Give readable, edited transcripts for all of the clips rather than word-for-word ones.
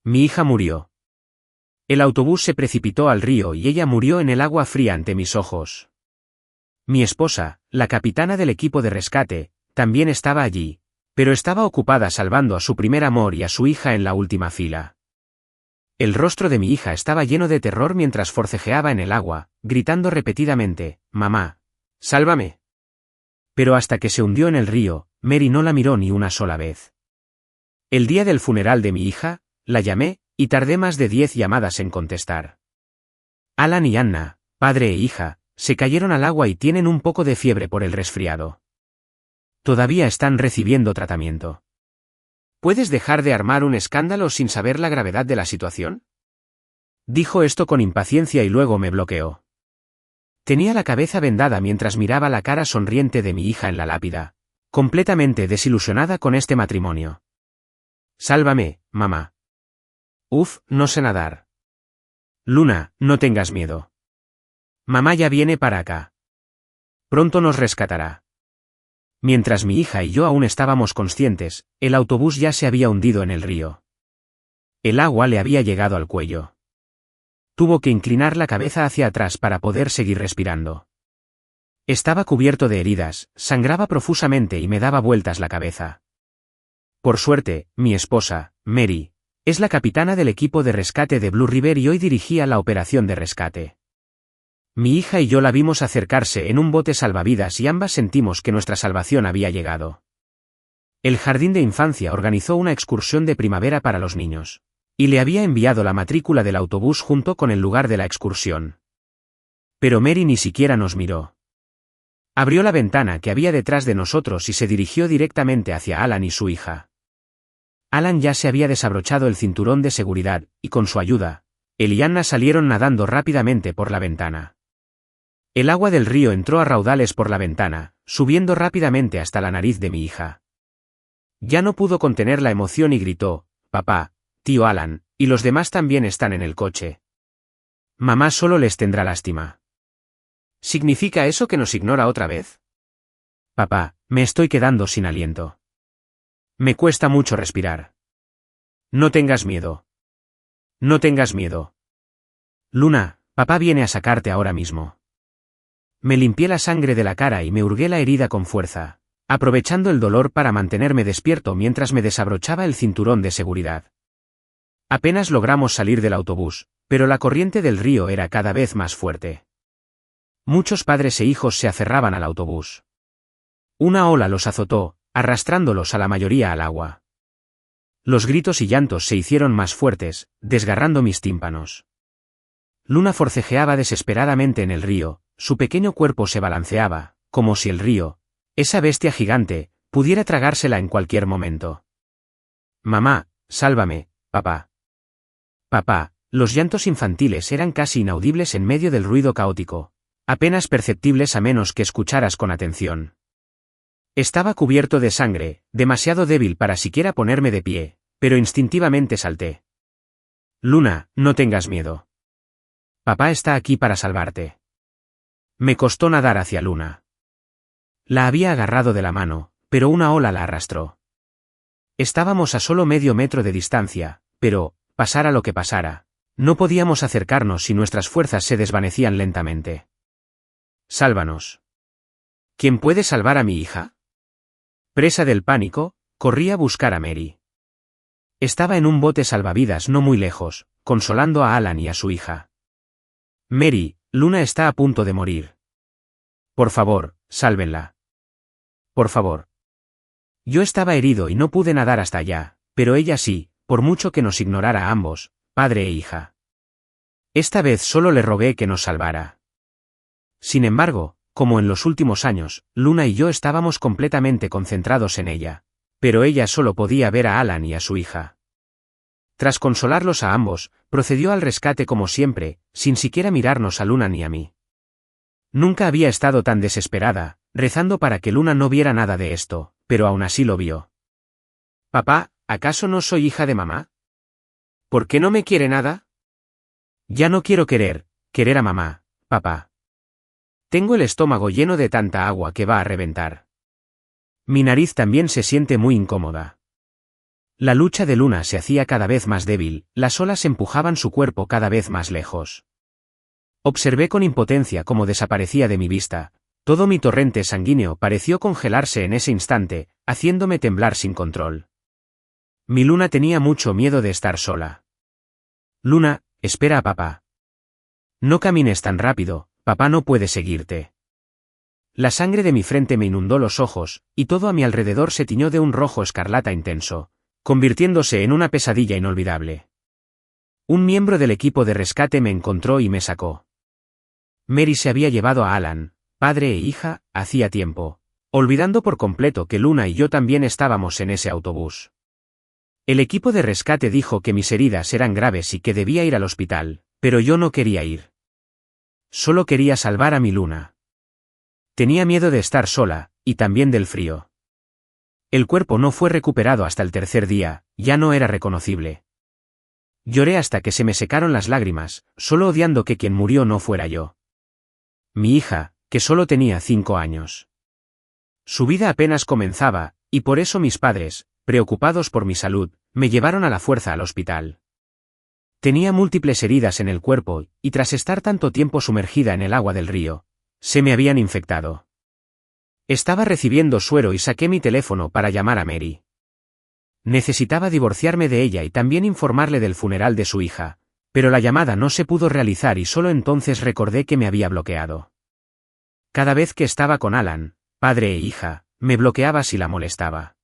Mi hija murió. El autobús se precipitó al río y ella murió en el agua fría ante mis ojos. Mi esposa, la capitana del equipo de rescate, también estaba allí, pero estaba ocupada salvando a su primer amor y a su hija en la última fila. El rostro de mi hija estaba lleno de terror mientras forcejeaba en el agua, gritando repetidamente, «Mamá, sálvame». Pero hasta que se hundió en el río, Mary no la miró ni una sola vez. El día del funeral de mi hija, la llamé, y tardé más de 10 llamadas en contestar. Alan y Anna, padre e hija, se cayeron al agua y tienen un poco de fiebre por el resfriado. Todavía están recibiendo tratamiento. ¿Puedes dejar de armar un escándalo sin saber la gravedad de la situación? Dijo esto con impaciencia y luego me bloqueó. Tenía la cabeza vendada mientras miraba la cara sonriente de mi hija en la lápida, completamente desilusionada con este matrimonio. Sálvame, mamá. Uf, no sé nadar. Luna, no tengas miedo. Mamá ya viene para acá. Pronto nos rescatará. Mientras mi hija y yo aún estábamos conscientes, el autobús ya se había hundido en el río. El agua le había llegado al cuello. Tuvo que inclinar la cabeza hacia atrás para poder seguir respirando. Estaba cubierto de heridas, sangraba profusamente y me daba vueltas la cabeza. Por suerte, mi esposa, Mary, es la capitana del equipo de rescate de Blue River y hoy dirigía la operación de rescate. Mi hija y yo la vimos acercarse en un bote salvavidas y ambas sentimos que nuestra salvación había llegado. El jardín de infancia organizó una excursión de primavera para los niños, y le había enviado la matrícula del autobús junto con el lugar de la excursión. Pero Mary ni siquiera nos miró. Abrió la ventana que había detrás de nosotros y se dirigió directamente hacia Alan y su hija. Alan ya se había desabrochado el cinturón de seguridad, y con su ayuda, él y Anna salieron nadando rápidamente por la ventana. El agua del río entró a raudales por la ventana, subiendo rápidamente hasta la nariz de mi hija. Ya no pudo contener la emoción y gritó, «Papá, tío Alan, y los demás también están en el coche. Mamá solo les tendrá lástima». ¿Significa eso que nos ignora otra vez? Papá, me estoy quedando sin aliento. Me cuesta mucho respirar. No tengas miedo. No tengas miedo. Luna, papá viene a sacarte ahora mismo. Me limpié la sangre de la cara y me hurgué la herida con fuerza, aprovechando el dolor para mantenerme despierto mientras me desabrochaba el cinturón de seguridad. Apenas logramos salir del autobús, pero la corriente del río era cada vez más fuerte. Muchos padres e hijos se aferraban al autobús. Una ola los azotó, arrastrándolos a la mayoría al agua. Los gritos y llantos se hicieron más fuertes, desgarrando mis tímpanos. Luna forcejeaba desesperadamente en el río, su pequeño cuerpo se balanceaba, como si el río, esa bestia gigante, pudiera tragársela en cualquier momento. Mamá, sálvame, papá. Papá, los llantos infantiles eran casi inaudibles en medio del ruido caótico, apenas perceptibles a menos que escucharas con atención. Estaba cubierto de sangre, demasiado débil para siquiera ponerme de pie, pero instintivamente salté. Luna, no tengas miedo. Papá está aquí para salvarte. Me costó nadar hacia Luna. La había agarrado de la mano, pero una ola la arrastró. Estábamos a solo medio metro de distancia, pero, pasara lo que pasara, no podíamos acercarnos si nuestras fuerzas se desvanecían lentamente. Sálvanos. ¿Quién puede salvar a mi hija? Presa del pánico, corrí a buscar a Mary. Estaba en un bote salvavidas no muy lejos, consolando a Alan y a su hija. Mary, Luna está a punto de morir. Por favor, sálvenla. Por favor. Yo estaba herido y no pude nadar hasta allá, pero ella sí, por mucho que nos ignorara a ambos, padre e hija. Esta vez solo le rogué que nos salvara. Sin embargo, como en los últimos años, Luna y yo estábamos completamente concentrados en ella, pero ella solo podía ver a Alan y a su hija. Tras consolarlos a ambos, procedió al rescate como siempre, sin siquiera mirarnos a Luna ni a mí. Nunca había estado tan desesperada, rezando para que Luna no viera nada de esto, pero aún así lo vio. Papá, ¿acaso no soy hija de mamá? ¿Por qué no me quiere nada? Ya no quiero querer a mamá, papá. Tengo el estómago lleno de tanta agua que va a reventar. Mi nariz también se siente muy incómoda. La lucha de Luna se hacía cada vez más débil, las olas empujaban su cuerpo cada vez más lejos. Observé con impotencia cómo desaparecía de mi vista. Todo mi torrente sanguíneo pareció congelarse en ese instante, haciéndome temblar sin control. Mi Luna tenía mucho miedo de estar sola. Luna, espera a papá. No camines tan rápido, papá no puede seguirte. La sangre de mi frente me inundó los ojos, y todo a mi alrededor se tiñó de un rojo escarlata intenso, convirtiéndose en una pesadilla inolvidable. Un miembro del equipo de rescate me encontró y me sacó. Mary se había llevado a Alan, padre e hija, hacía tiempo, olvidando por completo que Luna y yo también estábamos en ese autobús. El equipo de rescate dijo que mis heridas eran graves y que debía ir al hospital, pero yo no quería ir. Solo quería salvar a mi Luna. Tenía miedo de estar sola, y también del frío. El cuerpo no fue recuperado hasta el tercer día, ya no era reconocible. Lloré hasta que se me secaron las lágrimas, solo odiando que quien murió no fuera yo. Mi hija, que solo tenía 5 años. Su vida apenas comenzaba, y por eso mis padres, preocupados por mi salud, me llevaron a la fuerza al hospital. Tenía múltiples heridas en el cuerpo, y tras estar tanto tiempo sumergida en el agua del río, se me habían infectado. Estaba recibiendo suero y saqué mi teléfono para llamar a Mary. Necesitaba divorciarme de ella y también informarle del funeral de su hija, pero la llamada no se pudo realizar y solo entonces recordé que me había bloqueado. Cada vez que estaba con Alan, padre e hija, me bloqueaba si la molestaba.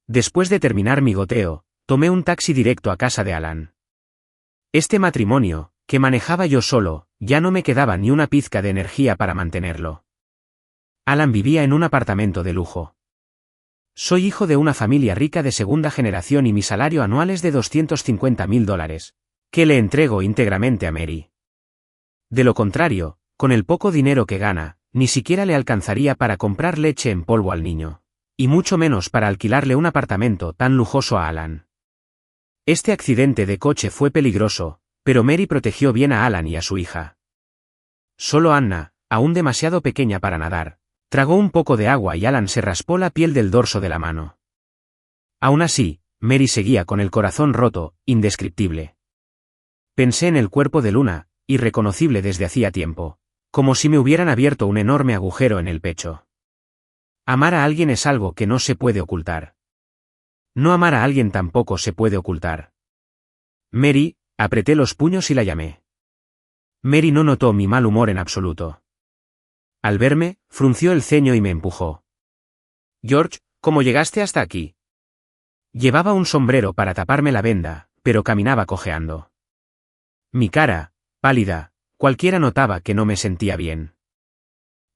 Después de terminar mi goteo, tomé un taxi directo a casa de Alan. Este matrimonio, que manejaba yo solo, ya no me quedaba ni una pizca de energía para mantenerlo. Alan vivía en un apartamento de lujo. Soy hijo de una familia rica de segunda generación y mi salario anual es de $250,000, que le entrego íntegramente a Mary. De lo contrario, con el poco dinero que gana, ni siquiera le alcanzaría para comprar leche en polvo al niño, y mucho menos para alquilarle un apartamento tan lujoso a Alan. Este accidente de coche fue peligroso, pero Mary protegió bien a Alan y a su hija. Solo Anna, aún demasiado pequeña para nadar, tragó un poco de agua y Alan se raspó la piel del dorso de la mano. Aún así, Mary seguía con el corazón roto, indescriptible. Pensé en el cuerpo de Luna, irreconocible desde hacía tiempo, como si me hubieran abierto un enorme agujero en el pecho. Amar a alguien es algo que no se puede ocultar. No amar a alguien tampoco se puede ocultar. Mary, apreté los puños y la llamé. Mary no notó mi mal humor en absoluto. Al verme, frunció el ceño y me empujó. George, ¿cómo llegaste hasta aquí? Llevaba un sombrero para taparme la venda, pero caminaba cojeando. Mi cara, pálida, cualquiera notaba que no me sentía bien.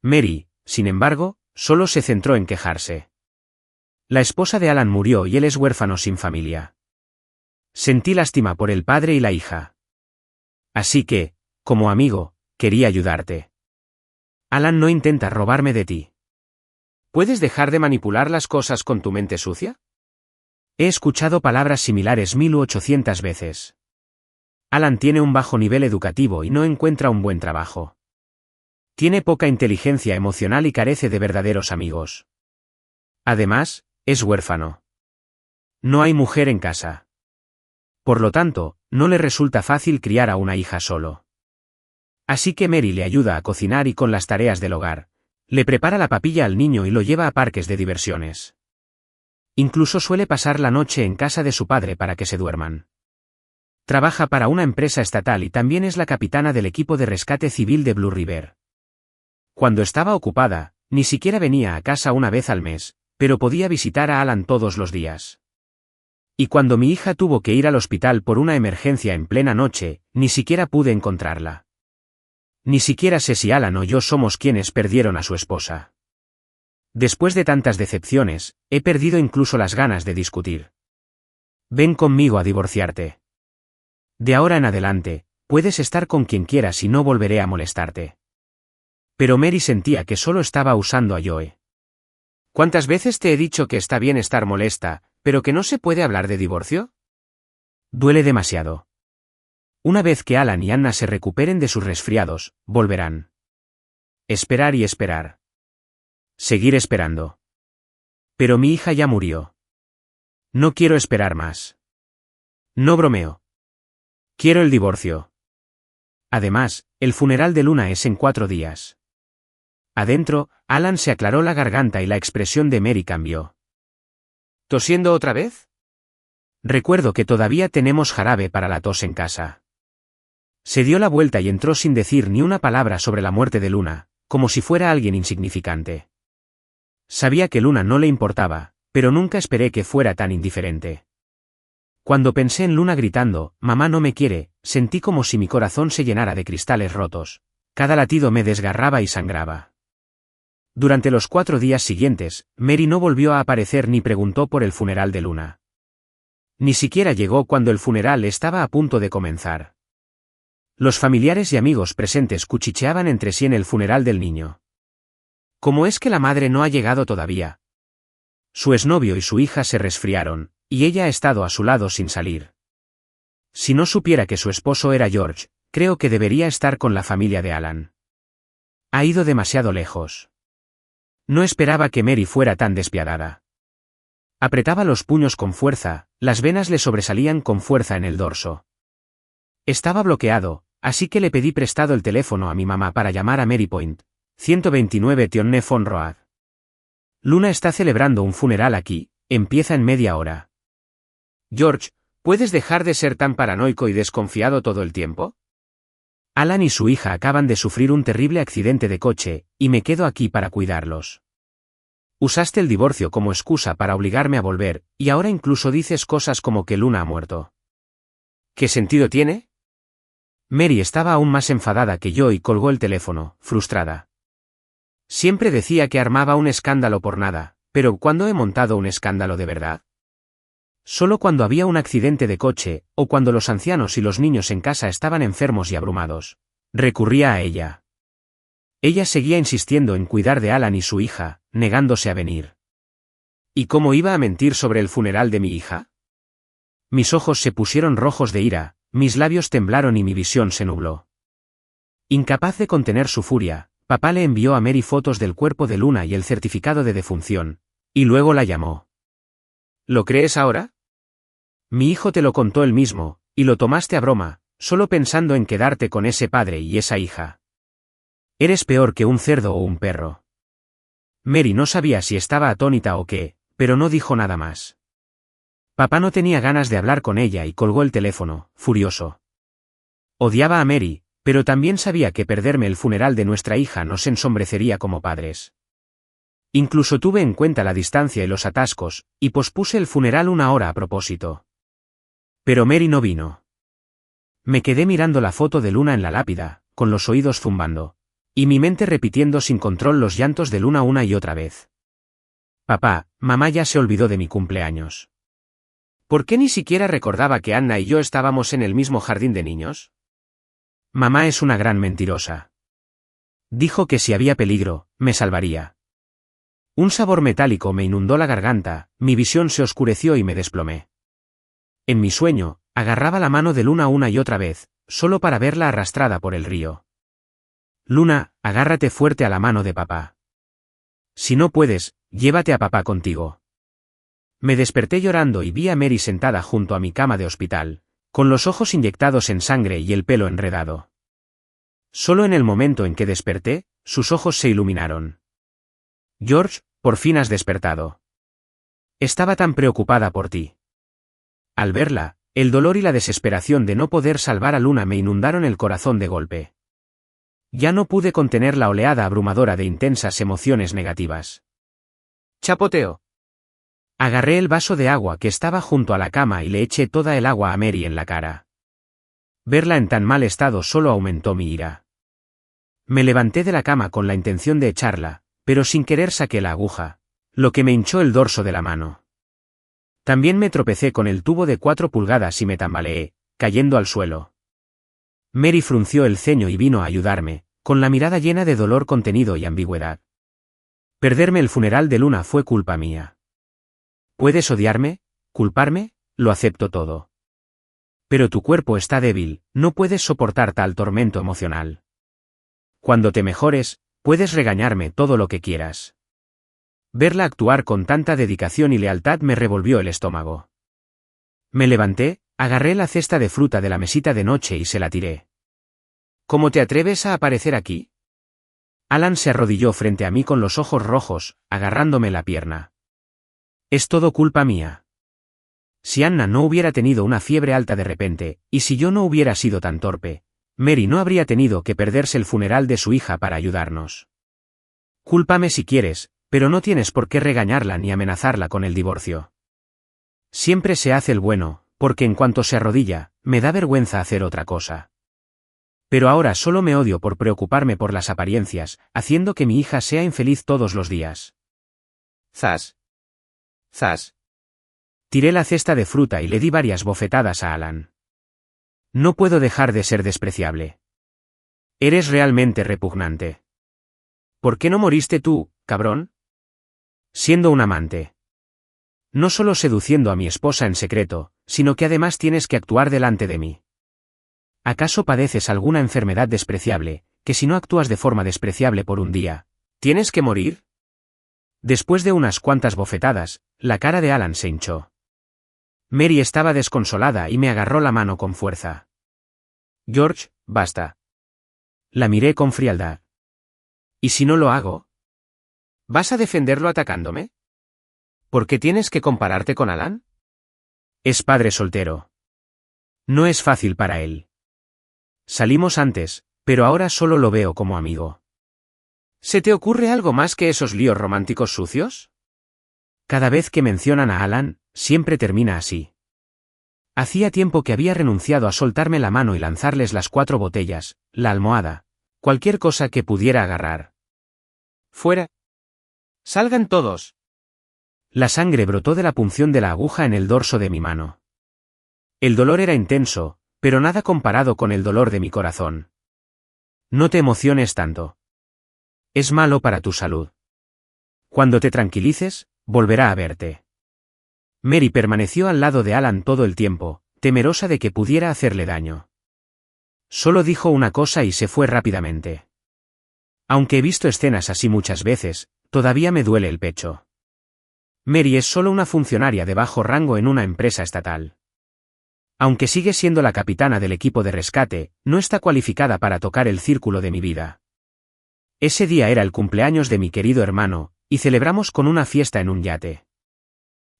Mary, sin embargo, solo se centró en quejarse. La esposa de Alan murió y él es huérfano sin familia. Sentí lástima por el padre y la hija. Así que, como amigo, quería ayudarte. Alan no intenta robarme de ti. ¿Puedes dejar de manipular las cosas con tu mente sucia? He escuchado palabras similares 1800 veces. Alan tiene un bajo nivel educativo y no encuentra un buen trabajo. Tiene poca inteligencia emocional y carece de verdaderos amigos. Además, es huérfano. No hay mujer en casa. Por lo tanto, no le resulta fácil criar a una hija solo. Así que Mary le ayuda a cocinar y con las tareas del hogar, le prepara la papilla al niño y lo lleva a parques de diversiones. Incluso suele pasar la noche en casa de su padre para que se duerman. Trabaja para una empresa estatal y también es la capitana del equipo de rescate civil de Blue River. Cuando estaba ocupada, ni siquiera venía a casa una vez al mes, pero podía visitar a Alan todos los días. Y cuando mi hija tuvo que ir al hospital por una emergencia en plena noche, ni siquiera pude encontrarla. Ni siquiera sé si Alan o yo somos quienes perdieron a su esposa. Después de tantas decepciones, he perdido incluso las ganas de discutir. Ven conmigo a divorciarte. De ahora en adelante, puedes estar con quien quieras y no volveré a molestarte. Pero Mary sentía que solo estaba usando a Joe. ¿Cuántas veces te he dicho que está bien estar molesta, pero que no se puede hablar de divorcio? Duele demasiado. Una vez que Alan y Anna se recuperen de sus resfriados, volverán. Esperar y esperar. Seguir esperando. Pero mi hija ya murió. No quiero esperar más. No bromeo. Quiero el divorcio. Además, el funeral de Luna es en 4 días. Adentro, Alan se aclaró la garganta y la expresión de Mary cambió. ¿Tosiendo otra vez? Recuerdo que todavía tenemos jarabe para la tos en casa. Se dio la vuelta y entró sin decir ni una palabra sobre la muerte de Luna, como si fuera alguien insignificante. Sabía que Luna no le importaba, pero nunca esperé que fuera tan indiferente. Cuando pensé en Luna gritando, «Mamá no me quiere», sentí como si mi corazón se llenara de cristales rotos. Cada latido me desgarraba y sangraba. Durante los 4 días siguientes, Mary no volvió a aparecer ni preguntó por el funeral de Luna. Ni siquiera llegó cuando el funeral estaba a punto de comenzar. Los familiares y amigos presentes cuchicheaban entre sí en el funeral del niño. ¿Cómo es que la madre no ha llegado todavía? Su exnovio y su hija se resfriaron, y ella ha estado a su lado sin salir. Si no supiera que su esposo era George, creo que debería estar con la familia de Alan. Ha ido demasiado lejos. No esperaba que Mary fuera tan despiadada. Apretaba los puños con fuerza, las venas le sobresalían con fuerza en el dorso. Estaba bloqueado, así que le pedí prestado el teléfono a mi mamá para llamar a Mary Point, 129 Tionne Fon Road. Luna está celebrando un funeral aquí, empieza en media hora. George, ¿puedes dejar de ser tan paranoico y desconfiado todo el tiempo? Alan y su hija acaban de sufrir un terrible accidente de coche, y me quedo aquí para cuidarlos. Usaste el divorcio como excusa para obligarme a volver, y ahora incluso dices cosas como que Luna ha muerto. ¿Qué sentido tiene? Mary estaba aún más enfadada que yo y colgó el teléfono, frustrada. Siempre decía que armaba un escándalo por nada, pero ¿cuándo he montado un escándalo de verdad? Solo cuando había un accidente de coche, o cuando los ancianos y los niños en casa estaban enfermos y abrumados. Recurría a ella. Ella seguía insistiendo en cuidar de Alan y su hija, negándose a venir. ¿Y cómo iba a mentir sobre el funeral de mi hija? Mis ojos se pusieron rojos de ira, mis labios temblaron y mi visión se nubló. Incapaz de contener su furia, papá le envió a Mary fotos del cuerpo de Luna y el certificado de defunción, y luego la llamó. ¿Lo crees ahora? Mi hijo te lo contó él mismo, y lo tomaste a broma, solo pensando en quedarte con ese padre y esa hija. Eres peor que un cerdo o un perro. Mary no sabía si estaba atónita o qué, pero no dijo nada más. Papá no tenía ganas de hablar con ella y colgó el teléfono, furioso. Odiaba a Mary, pero también sabía que perderme el funeral de nuestra hija nos ensombrecería como padres. Incluso tuve en cuenta la distancia y los atascos, y pospuse el funeral 1 hora a propósito. Pero Mary no vino. Me quedé mirando la foto de Luna en la lápida, con los oídos zumbando, y mi mente repitiendo sin control los llantos de Luna una y otra vez. Papá, mamá ya se olvidó de mi cumpleaños. ¿Por qué ni siquiera recordaba que Anna y yo estábamos en el mismo jardín de niños? Mamá es una gran mentirosa. Dijo que si había peligro, me salvaría. Un sabor metálico me inundó la garganta, mi visión se oscureció y me desplomé. En mi sueño, agarraba la mano de Luna una y otra vez, solo para verla arrastrada por el río. Luna, agárrate fuerte a la mano de papá. Si no puedes, llévate a papá contigo. Me desperté llorando y vi a Mary sentada junto a mi cama de hospital, con los ojos inyectados en sangre y el pelo enredado. Solo en el momento en que desperté, sus ojos se iluminaron. George, por fin has despertado. Estaba tan preocupada por ti. Al verla, el dolor y la desesperación de no poder salvar a Luna me inundaron el corazón de golpe. Ya no pude contener la oleada abrumadora de intensas emociones negativas. Chapoteo. Agarré el vaso de agua que estaba junto a la cama y le eché toda el agua a Mary en la cara. Verla en tan mal estado solo aumentó mi ira. Me levanté de la cama con la intención de echarla, pero sin querer saqué la aguja, lo que me hinchó el dorso de la mano. También me tropecé con el tubo de 4 pulgadas y me tambaleé, cayendo al suelo. Mary frunció el ceño y vino a ayudarme, con la mirada llena de dolor contenido y ambigüedad. Perderme el funeral de Luna fue culpa mía. ¿Puedes odiarme? ¿Culparme? Lo acepto todo. Pero tu cuerpo está débil, no puedes soportar tal tormento emocional. Cuando te mejores, puedes regañarme todo lo que quieras. Verla actuar con tanta dedicación y lealtad me revolvió el estómago. Me levanté, agarré la cesta de fruta de la mesita de noche y se la tiré. ¿Cómo te atreves a aparecer aquí? Alan se arrodilló frente a mí con los ojos rojos, agarrándome la pierna. Es todo culpa mía. Si Anna no hubiera tenido una fiebre alta de repente, y si yo no hubiera sido tan torpe, Mary no habría tenido que perderse el funeral de su hija para ayudarnos. Cúlpame si quieres, pero no tienes por qué regañarla ni amenazarla con el divorcio. Siempre se hace el bueno, porque en cuanto se arrodilla, me da vergüenza hacer otra cosa. Pero ahora solo me odio por preocuparme por las apariencias, haciendo que mi hija sea infeliz todos los días. Zas. Zas. Tiré la cesta de fruta y le di varias bofetadas a Alan. No puedo dejar de ser despreciable. Eres realmente repugnante. ¿Por qué no moriste tú, cabrón? Siendo un amante. No solo seduciendo a mi esposa en secreto, sino que además tienes que actuar delante de mí. ¿Acaso padeces alguna enfermedad despreciable, que si no actúas de forma despreciable por un día, tienes que morir? Después de unas cuantas bofetadas, la cara de Alan se hinchó. Mary estaba desconsolada y me agarró la mano con fuerza. George, basta. La miré con frialdad. ¿Y si no lo hago? ¿Vas a defenderlo atacándome? ¿Por qué tienes que compararte con Alan? Es padre soltero. No es fácil para él. Salimos antes, pero ahora solo lo veo como amigo. ¿Se te ocurre algo más que esos líos románticos sucios? Cada vez que mencionan a Alan, siempre termina así. Hacía tiempo que había renunciado a soltarme la mano y lanzarles las 4 botellas, la almohada, cualquier cosa que pudiera agarrar. ¡Fuera! ¡Salgan todos! La sangre brotó de la punción de la aguja en el dorso de mi mano. El dolor era intenso, pero nada comparado con el dolor de mi corazón. No te emociones tanto. Es malo para tu salud. Cuando te tranquilices, volverá a verte. Mary permaneció al lado de Alan todo el tiempo, temerosa de que pudiera hacerle daño. Solo dijo una cosa y se fue rápidamente. Aunque he visto escenas así muchas veces, todavía me duele el pecho. Mary es solo una funcionaria de bajo rango en una empresa estatal. Aunque sigue siendo la capitana del equipo de rescate, no está cualificada para tocar el círculo de mi vida. Ese día era el cumpleaños de mi querido hermano, y celebramos con una fiesta en un yate.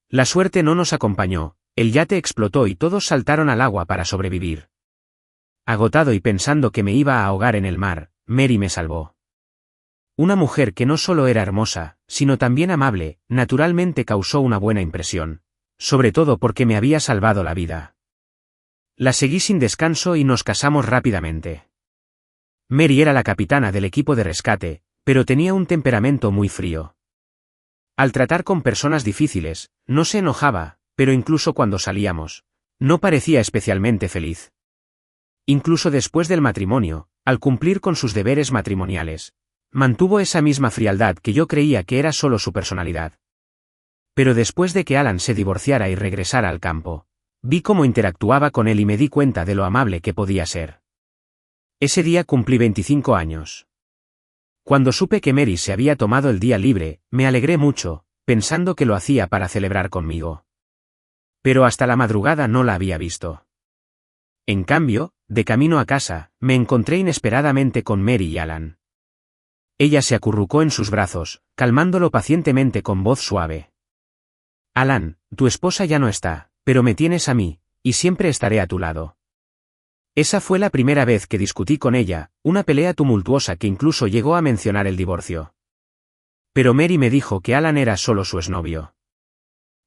La suerte no nos acompañó, el yate explotó y todos saltaron al agua para sobrevivir. Agotado y pensando que me iba a ahogar en el mar, Mary me salvó. Una mujer que no solo era hermosa, sino también amable, naturalmente causó una buena impresión, sobre todo porque me había salvado la vida. La seguí sin descanso y nos casamos rápidamente. Mary era la capitana del equipo de rescate, pero tenía un temperamento muy frío. Al tratar con personas difíciles, no se enojaba, pero incluso cuando salíamos, no parecía especialmente feliz. Incluso después del matrimonio, al cumplir con sus deberes matrimoniales, mantuvo esa misma frialdad que yo creía que era solo su personalidad. Pero después de que Alan se divorciara y regresara al campo, vi cómo interactuaba con él y me di cuenta de lo amable que podía ser. Ese día cumplí 25 años. Cuando supe que Mary se había tomado el día libre, me alegré mucho, pensando que lo hacía para celebrar conmigo. Pero hasta la madrugada no la había visto. En cambio, de camino a casa, me encontré inesperadamente con Mary y Alan. Ella se acurrucó en sus brazos, calmándolo pacientemente con voz suave. Alan, tu esposa ya no está, pero me tienes a mí, y siempre estaré a tu lado. Esa fue la primera vez que discutí con ella, una pelea tumultuosa que incluso llegó a mencionar el divorcio. Pero Mary me dijo que Alan era solo su exnovio.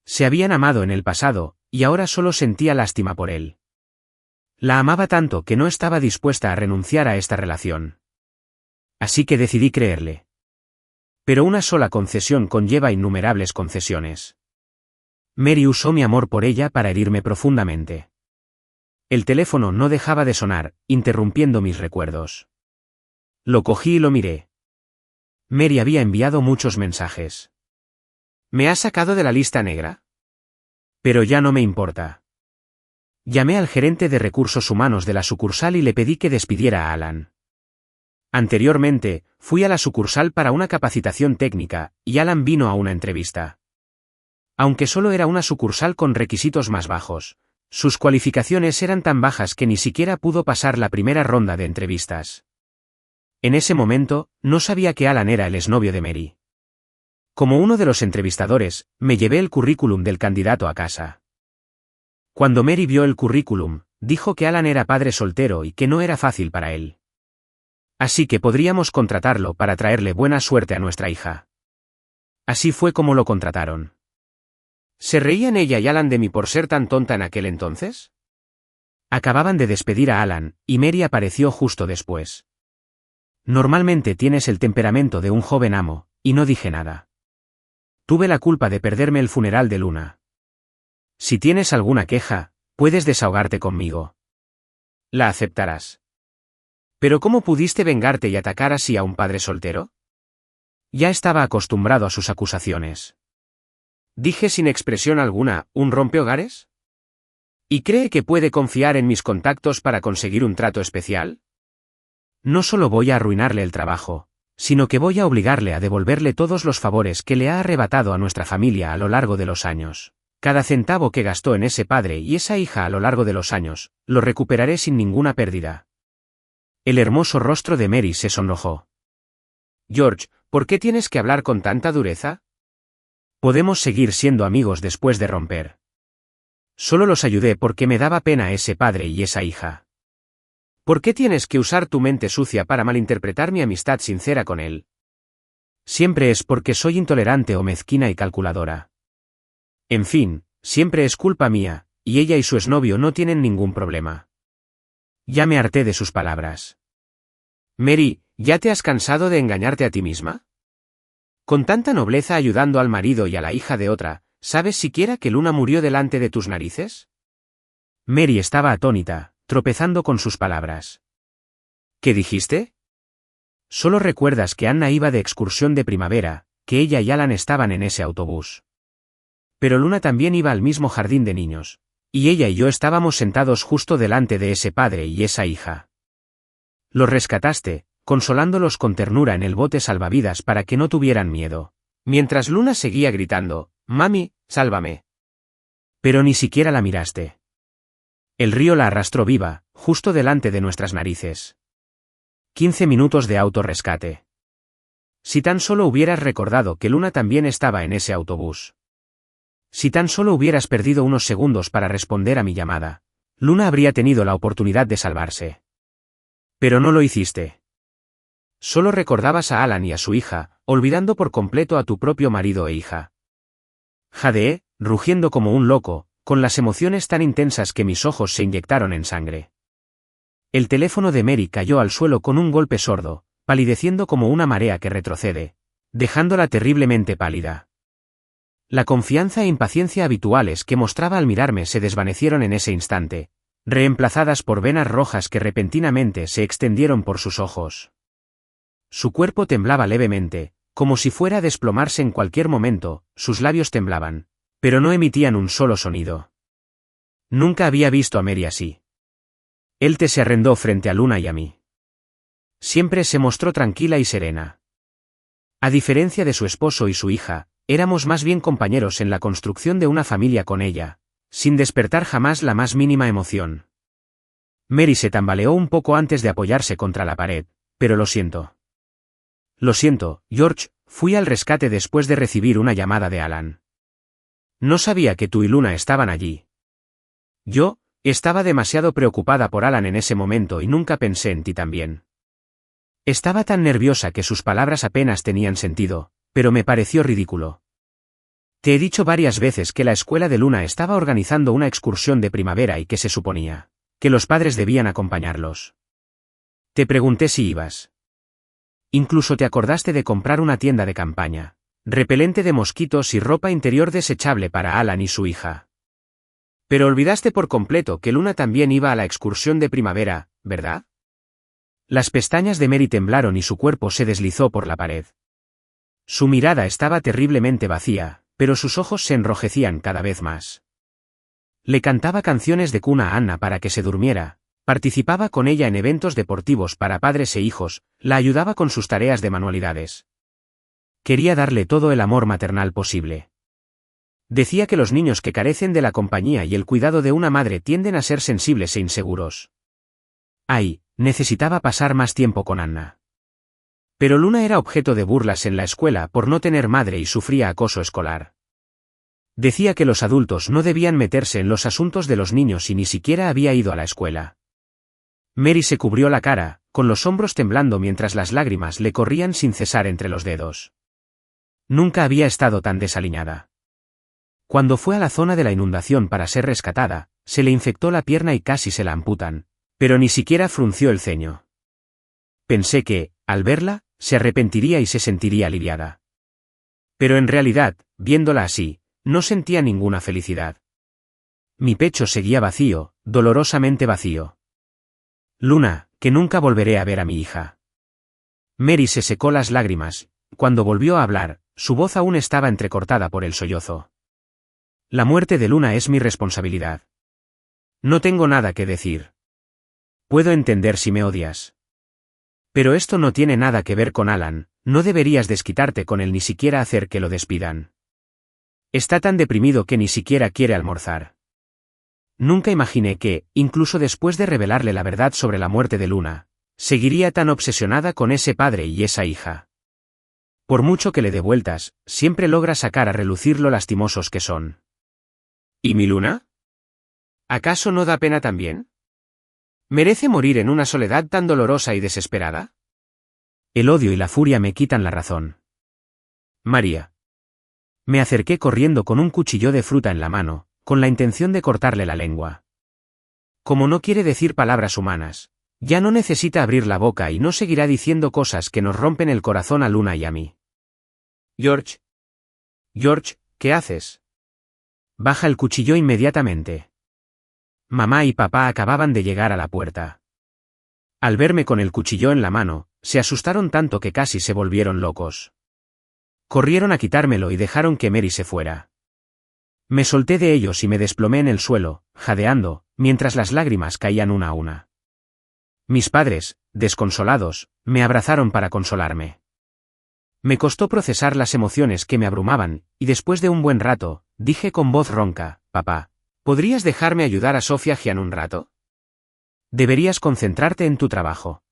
Se habían amado en el pasado, y ahora solo sentía lástima por él. La amaba tanto que no estaba dispuesta a renunciar a esta relación. Así que decidí creerle. Pero una sola concesión conlleva innumerables concesiones. Mary usó mi amor por ella para herirme profundamente. El teléfono no dejaba de sonar, interrumpiendo mis recuerdos. Lo cogí y lo miré. Mary había enviado muchos mensajes. ¿Me has sacado de la lista negra? Pero ya no me importa. Llamé al gerente de recursos humanos de la sucursal y le pedí que despidiera a Alan. Anteriormente, fui a la sucursal para una capacitación técnica, y Alan vino a una entrevista. Aunque solo era una sucursal con requisitos más bajos, sus cualificaciones eran tan bajas que ni siquiera pudo pasar la primera ronda de entrevistas. En ese momento, no sabía que Alan era el exnovio de Mary. Como uno de los entrevistadores, me llevé el currículum del candidato a casa. Cuando Mary vio el currículum, dijo que Alan era padre soltero y que no era fácil para él. Así que podríamos contratarlo para traerle buena suerte a nuestra hija. Así fue como lo contrataron. ¿Se reían ella y Alan de mí por ser tan tonta en aquel entonces? Acababan de despedir a Alan, y Mary apareció justo después. Normalmente tienes el temperamento de un joven amo, y no dije nada. Tuve la culpa de perderme el funeral de Luna. Si tienes alguna queja, puedes desahogarte conmigo. La aceptarás. ¿Pero cómo pudiste vengarte y atacar así a un padre soltero? Ya estaba acostumbrado a sus acusaciones. Dije sin expresión alguna, ¿un rompehogares? ¿Y cree que puede confiar en mis contactos para conseguir un trato especial? No solo voy a arruinarle el trabajo, sino que voy a obligarle a devolverle todos los favores que le ha arrebatado a nuestra familia a lo largo de los años. Cada centavo que gastó en ese padre y esa hija a lo largo de los años, lo recuperaré sin ninguna pérdida. El hermoso rostro de Mary se sonrojó. George, ¿por qué tienes que hablar con tanta dureza? Podemos seguir siendo amigos después de romper. Solo los ayudé porque me daba pena ese padre y esa hija. ¿Por qué tienes que usar tu mente sucia para malinterpretar mi amistad sincera con él? Siempre es porque soy intolerante o mezquina y calculadora. En fin, siempre es culpa mía, y ella y su exnovio no tienen ningún problema. Ya me harté de sus palabras. Mary, ¿ya te has cansado de engañarte a ti misma? Con tanta nobleza ayudando al marido y a la hija de otra, ¿sabes siquiera que Luna murió delante de tus narices? Mary estaba atónita, tropezando con sus palabras. ¿Qué dijiste? Solo recuerdas que Anna iba de excursión de primavera, que ella y Alan estaban en ese autobús. Pero Luna también iba al mismo jardín de niños, y ella y yo estábamos sentados justo delante de ese padre y esa hija. Los rescataste, consolándolos con ternura en el bote salvavidas para que no tuvieran miedo, mientras Luna seguía gritando, «Mami, sálvame». Pero ni siquiera la miraste. El río la arrastró viva, justo delante de nuestras narices. 15 minutos de autorrescate. Si tan solo hubieras recordado que Luna también estaba en ese autobús. Si tan solo hubieras perdido unos segundos para responder a mi llamada, Luna habría tenido la oportunidad de salvarse. Pero no lo hiciste. Solo recordabas a Alan y a su hija, olvidando por completo a tu propio marido e hija. Jadeé, rugiendo como un loco, con las emociones tan intensas que mis ojos se inyectaron en sangre. El teléfono de Mary cayó al suelo con un golpe sordo, palideciendo como una marea que retrocede, dejándola terriblemente pálida. La confianza e impaciencia habituales que mostraba al mirarme se desvanecieron en ese instante, reemplazadas por venas rojas que repentinamente se extendieron por sus ojos. Su cuerpo temblaba levemente, como si fuera a desplomarse en cualquier momento, sus labios temblaban, pero no emitían un solo sonido. Nunca había visto a Mary así. Él se arrendó frente a Luna y a mí. Siempre se mostró tranquila y serena. A diferencia de su esposo y su hija, éramos más bien compañeros en la construcción de una familia con ella, sin despertar jamás la más mínima emoción. Mary se tambaleó un poco antes de apoyarse contra la pared, pero lo siento. Lo siento, George, fui al rescate después de recibir una llamada de Alan. No sabía que tú y Luna estaban allí. Yo, estaba demasiado preocupada por Alan en ese momento y nunca pensé en ti también. Estaba tan nerviosa que sus palabras apenas tenían sentido, pero me pareció ridículo. Te he dicho varias veces que la escuela de Luna estaba organizando una excursión de primavera y que se suponía que los padres debían acompañarlos. Te pregunté si ibas. Incluso te acordaste de comprar una tienda de campaña, repelente de mosquitos y ropa interior desechable para Alan y su hija. Pero olvidaste por completo que Luna también iba a la excursión de primavera, ¿verdad? Las pestañas de Mary temblaron y su cuerpo se deslizó por la pared. Su mirada estaba terriblemente vacía, pero sus ojos se enrojecían cada vez más. Le cantaba canciones de cuna a Anna para que se durmiera, Participaba con ella en eventos deportivos para padres e hijos, la ayudaba con sus tareas de manualidades. Quería darle todo el amor maternal posible. Decía que los niños que carecen de la compañía y el cuidado de una madre tienden a ser sensibles e inseguros. Ay, necesitaba pasar más tiempo con Anna. Pero Luna era objeto de burlas en la escuela por no tener madre y sufría acoso escolar. Decía que los adultos no debían meterse en los asuntos de los niños y ni siquiera había ido a la escuela. Mary se cubrió la cara, con los hombros temblando mientras las lágrimas le corrían sin cesar entre los dedos. Nunca había estado tan desaliñada. Cuando fue a la zona de la inundación para ser rescatada, se le infectó la pierna y casi se la amputan, pero ni siquiera frunció el ceño. Pensé que, al verla, se arrepentiría y se sentiría aliviada. Pero en realidad, viéndola así, no sentía ninguna felicidad. Mi pecho seguía vacío, dolorosamente vacío. Luna, que nunca volveré a ver a mi hija. Mary se secó las lágrimas. Cuando volvió a hablar, su voz aún estaba entrecortada por el sollozo. La muerte de Luna es mi responsabilidad. No tengo nada que decir. Puedo entender si me odias. Pero esto no tiene nada que ver con Alan, no deberías desquitarte con él ni siquiera hacer que lo despidan. Está tan deprimido que ni siquiera quiere almorzar. Nunca imaginé que, incluso después de revelarle la verdad sobre la muerte de Luna, seguiría tan obsesionada con ese padre y esa hija. Por mucho que le dé vueltas, siempre logra sacar a relucir lo lastimosos que son. ¿Y mi Luna? ¿Acaso no da pena también? ¿Merece morir en una soledad tan dolorosa y desesperada? El odio y la furia me quitan la razón. María. Me acerqué corriendo con un cuchillo de fruta en la mano, con la intención de cortarle la lengua. Como no quiere decir palabras humanas, ya no necesita abrir la boca y no seguirá diciendo cosas que nos rompen el corazón a Luna y a mí. George. George, ¿qué haces? Baja el cuchillo inmediatamente. Mamá y papá acababan de llegar a la puerta. Al verme con el cuchillo en la mano, se asustaron tanto que casi se volvieron locos. Corrieron a quitármelo y dejaron que Mary se fuera. Me solté de ellos y me desplomé en el suelo, jadeando, mientras las lágrimas caían una a una. Mis padres, desconsolados, me abrazaron para consolarme. Me costó procesar las emociones que me abrumaban, y después de un buen rato, dije con voz ronca, papá, ¿podrías dejarme ayudar a Sofía Gian un rato? Deberías concentrarte en tu trabajo.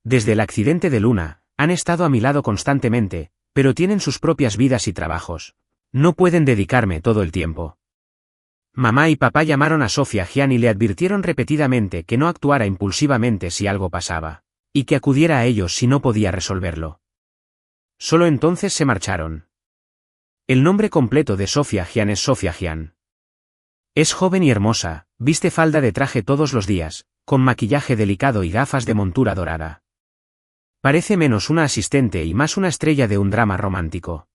Desde el accidente de Luna, han estado a mi lado constantemente, pero tienen sus propias vidas y trabajos. No pueden dedicarme todo el tiempo. Mamá y papá llamaron a Sofía Gian y le advirtieron repetidamente que no actuara impulsivamente si algo pasaba, y que acudiera a ellos si no podía resolverlo. Solo entonces se marcharon. El nombre completo de Sofía Gian es Sofía Gian. Es joven y hermosa, viste falda de traje todos los días, con maquillaje delicado y gafas de montura dorada. Parece menos una asistente y más una estrella de un drama romántico.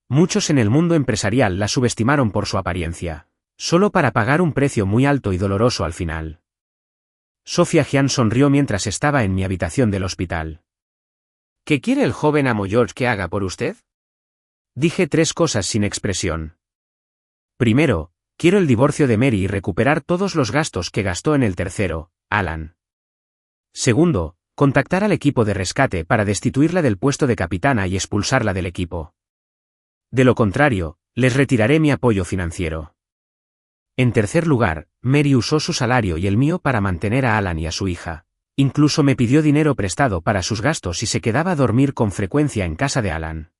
Muchos en el mundo empresarial la subestimaron por su apariencia, solo para pagar un precio muy alto y doloroso al final. Sofía Gian sonrió mientras estaba en mi habitación del hospital. ¿Qué quiere el joven amo George que haga por usted? Dije 3 cosas sin expresión. Primero, quiero el divorcio de Mary y recuperar todos los gastos que gastó en el tercero, Alan. Segundo, contactar al equipo de rescate para destituirla del puesto de capitana y expulsarla del equipo. De lo contrario, les retiraré mi apoyo financiero. En tercer lugar, Mary usó su salario y el mío para mantener a Alan y a su hija. Incluso me pidió dinero prestado para sus gastos y se quedaba a dormir con frecuencia en casa de Alan.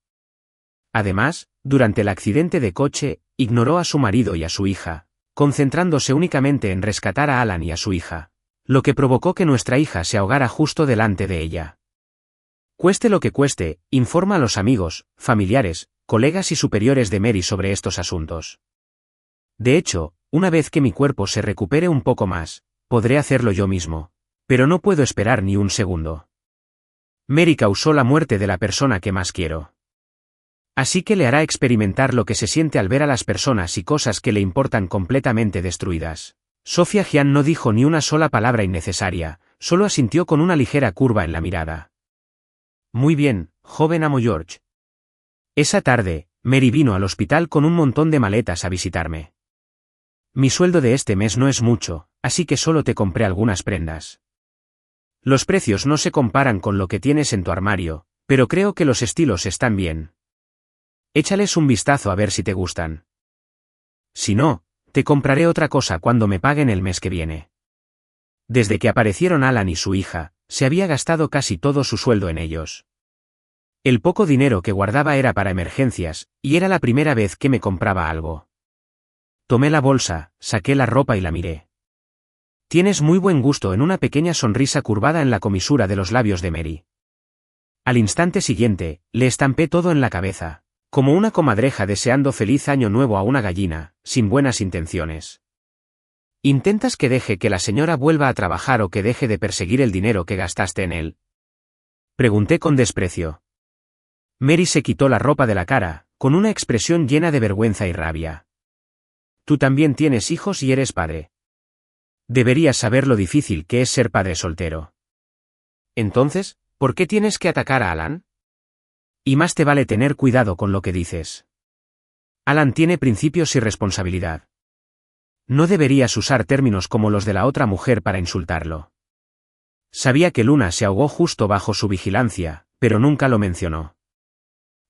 Además, durante el accidente de coche, ignoró a su marido y a su hija, concentrándose únicamente en rescatar a Alan y a su hija, lo que provocó que nuestra hija se ahogara justo delante de ella. Cueste lo que cueste, informa a los amigos, familiares, colegas y superiores de Mary sobre estos asuntos. De hecho, una vez que mi cuerpo se recupere un poco más, podré hacerlo yo mismo. Pero no puedo esperar ni un segundo. Mary causó la muerte de la persona que más quiero. Así que le hará experimentar lo que se siente al ver a las personas y cosas que le importan completamente destruidas. Sofía Gian no dijo ni una sola palabra innecesaria, solo asintió con una ligera curva en la mirada. Muy bien, joven amo George. Esa tarde, Mary vino al hospital con un montón de maletas a visitarme. Mi sueldo de este mes no es mucho, así que solo te compré algunas prendas. Los precios no se comparan con lo que tienes en tu armario, pero creo que los estilos están bien. Échales un vistazo a ver si te gustan. Si no, te compraré otra cosa cuando me paguen el mes que viene. Desde que aparecieron Alan y su hija, se había gastado casi todo su sueldo en ellos. El poco dinero que guardaba era para emergencias, y era la primera vez que me compraba algo. Tomé la bolsa, saqué la ropa y la miré. Tienes muy buen gusto, en una pequeña sonrisa curvada en la comisura de los labios de Mary. Al instante siguiente, le estampé todo en la cabeza, como una comadreja deseando feliz año nuevo a una gallina, sin buenas intenciones. ¿Intentas que deje que la señora vuelva a trabajar o que deje de perseguir el dinero que gastaste en él? Pregunté con desprecio. Mary se quitó la ropa de la cara, con una expresión llena de vergüenza y rabia. Tú también tienes hijos y eres padre. Deberías saber lo difícil que es ser padre soltero. Entonces, ¿por qué tienes que atacar a Alan? Y más te vale tener cuidado con lo que dices. Alan tiene principios y responsabilidad. No deberías usar términos como los de la otra mujer para insultarlo. Sabía que Luna se ahogó justo bajo su vigilancia, pero nunca lo mencionó.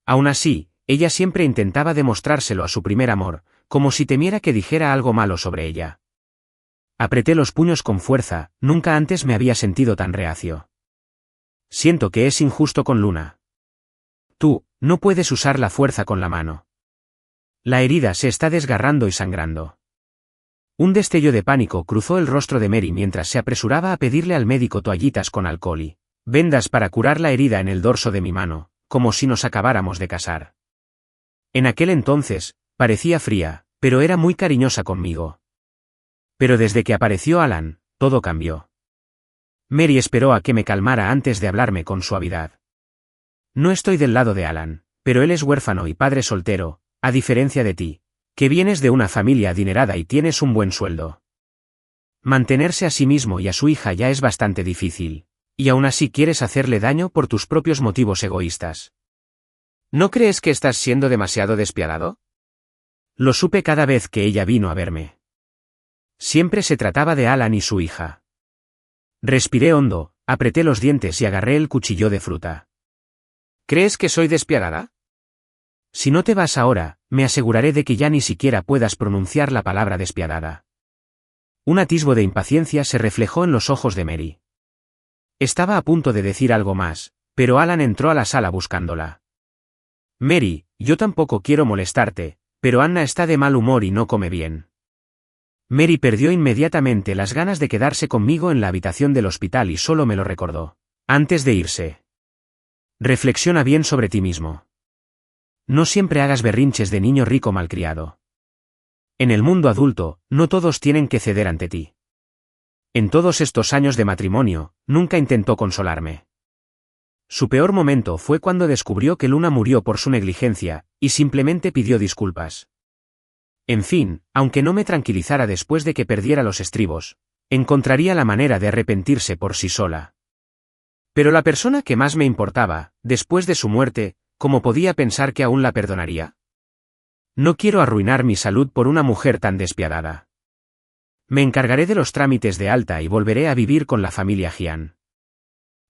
Aún así, ella siempre intentaba demostrárselo a su primer amor, como si temiera que dijera algo malo sobre ella. Apreté los puños con fuerza, nunca antes me había sentido tan reacio. Siento que es injusto con Luna. Tú, no puedes usar la fuerza con la mano. La herida se está desgarrando y sangrando. Un destello de pánico cruzó el rostro de Mary mientras se apresuraba a pedirle al médico toallitas con alcohol y vendas para curar la herida en el dorso de mi mano, como si nos acabáramos de casar. En aquel entonces, parecía fría, pero era muy cariñosa conmigo. Pero desde que apareció Alan, todo cambió. Mary esperó a que me calmara antes de hablarme con suavidad. No estoy del lado de Alan, pero él es huérfano y padre soltero, a diferencia de ti, que vienes de una familia adinerada y tienes un buen sueldo. Mantenerse a sí mismo y a su hija ya es bastante difícil, y aún así quieres hacerle daño por tus propios motivos egoístas. ¿No crees que estás siendo demasiado despiadado? Lo supe cada vez que ella vino a verme. Siempre se trataba de Alan y su hija. Respiré hondo, apreté los dientes y agarré el cuchillo de fruta. ¿Crees que soy despiadada? Si no te vas ahora, me aseguraré de que ya ni siquiera puedas pronunciar la palabra despiadada. Un atisbo de impaciencia se reflejó en los ojos de Mary. Estaba a punto de decir algo más, pero Alan entró a la sala buscándola. Mary, yo tampoco quiero molestarte, pero Anna está de mal humor y no come bien. Mary perdió inmediatamente las ganas de quedarse conmigo en la habitación del hospital y solo me lo recordó. Antes de irse. Reflexiona bien sobre ti mismo. No siempre hagas berrinches de niño rico malcriado. En el mundo adulto, no todos tienen que ceder ante ti. En todos estos años de matrimonio, nunca intentó consolarme. Su peor momento fue cuando descubrió que Luna murió por su negligencia, y simplemente pidió disculpas. En fin, aunque no me tranquilizara después de que perdiera los estribos, encontraría la manera de arrepentirse por sí sola. Pero la persona que más me importaba, después de su muerte, ¿cómo podía pensar que aún la perdonaría? No quiero arruinar mi salud por una mujer tan despiadada. Me encargaré de los trámites de alta y volveré a vivir con la familia Gian.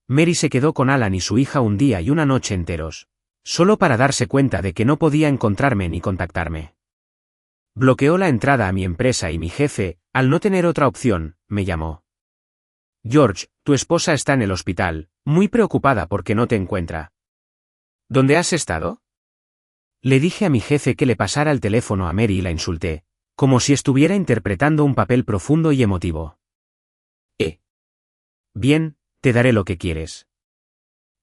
Mary se quedó con Alan y su hija un día y una noche enteros, solo para darse cuenta de que no podía encontrarme ni contactarme. Bloqueó la entrada a mi empresa y mi jefe, al no tener otra opción, me llamó. George, tu esposa está en el hospital, muy preocupada porque no te encuentra. ¿Dónde has estado? Le dije a mi jefe que le pasara el teléfono a Mary y la insulté, como si estuviera interpretando un papel profundo y emotivo. Bien, te daré lo que quieres.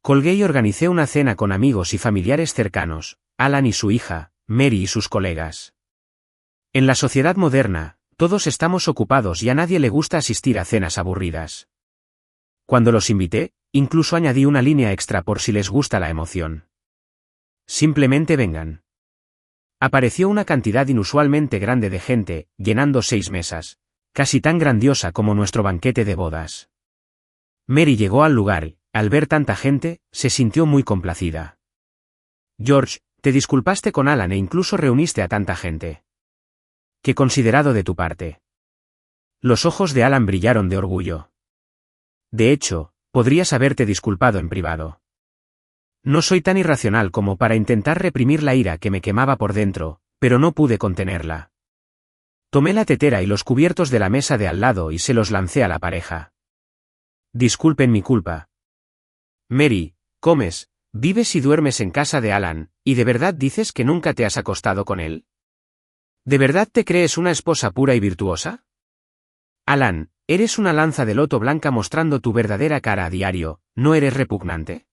Colgué y organicé una cena con amigos y familiares cercanos, Alan y su hija, Mary y sus colegas. En la sociedad moderna, todos estamos ocupados y a nadie le gusta asistir a cenas aburridas. Cuando los invité, incluso añadí una línea extra por si les gusta la emoción. Simplemente vengan. Apareció una cantidad inusualmente grande de gente, llenando 6 mesas, casi tan grandiosa como nuestro banquete de bodas. Mary llegó al lugar y, al ver tanta gente, se sintió muy complacida. George, te disculpaste con Alan e incluso reuniste a tanta gente. Qué considerado de tu parte. Los ojos de Alan brillaron de orgullo. De hecho, podrías haberte disculpado en privado. No soy tan irracional como para intentar reprimir la ira que me quemaba por dentro, pero no pude contenerla. Tomé la tetera y los cubiertos de la mesa de al lado y se los lancé a la pareja. Disculpen mi culpa. Mary, comes, vives y duermes en casa de Alan, ¿y de verdad dices que nunca te has acostado con él? ¿De verdad te crees una esposa pura y virtuosa? Alan, eres una lanza de loto blanca mostrando tu verdadera cara a diario, ¿no eres repugnante?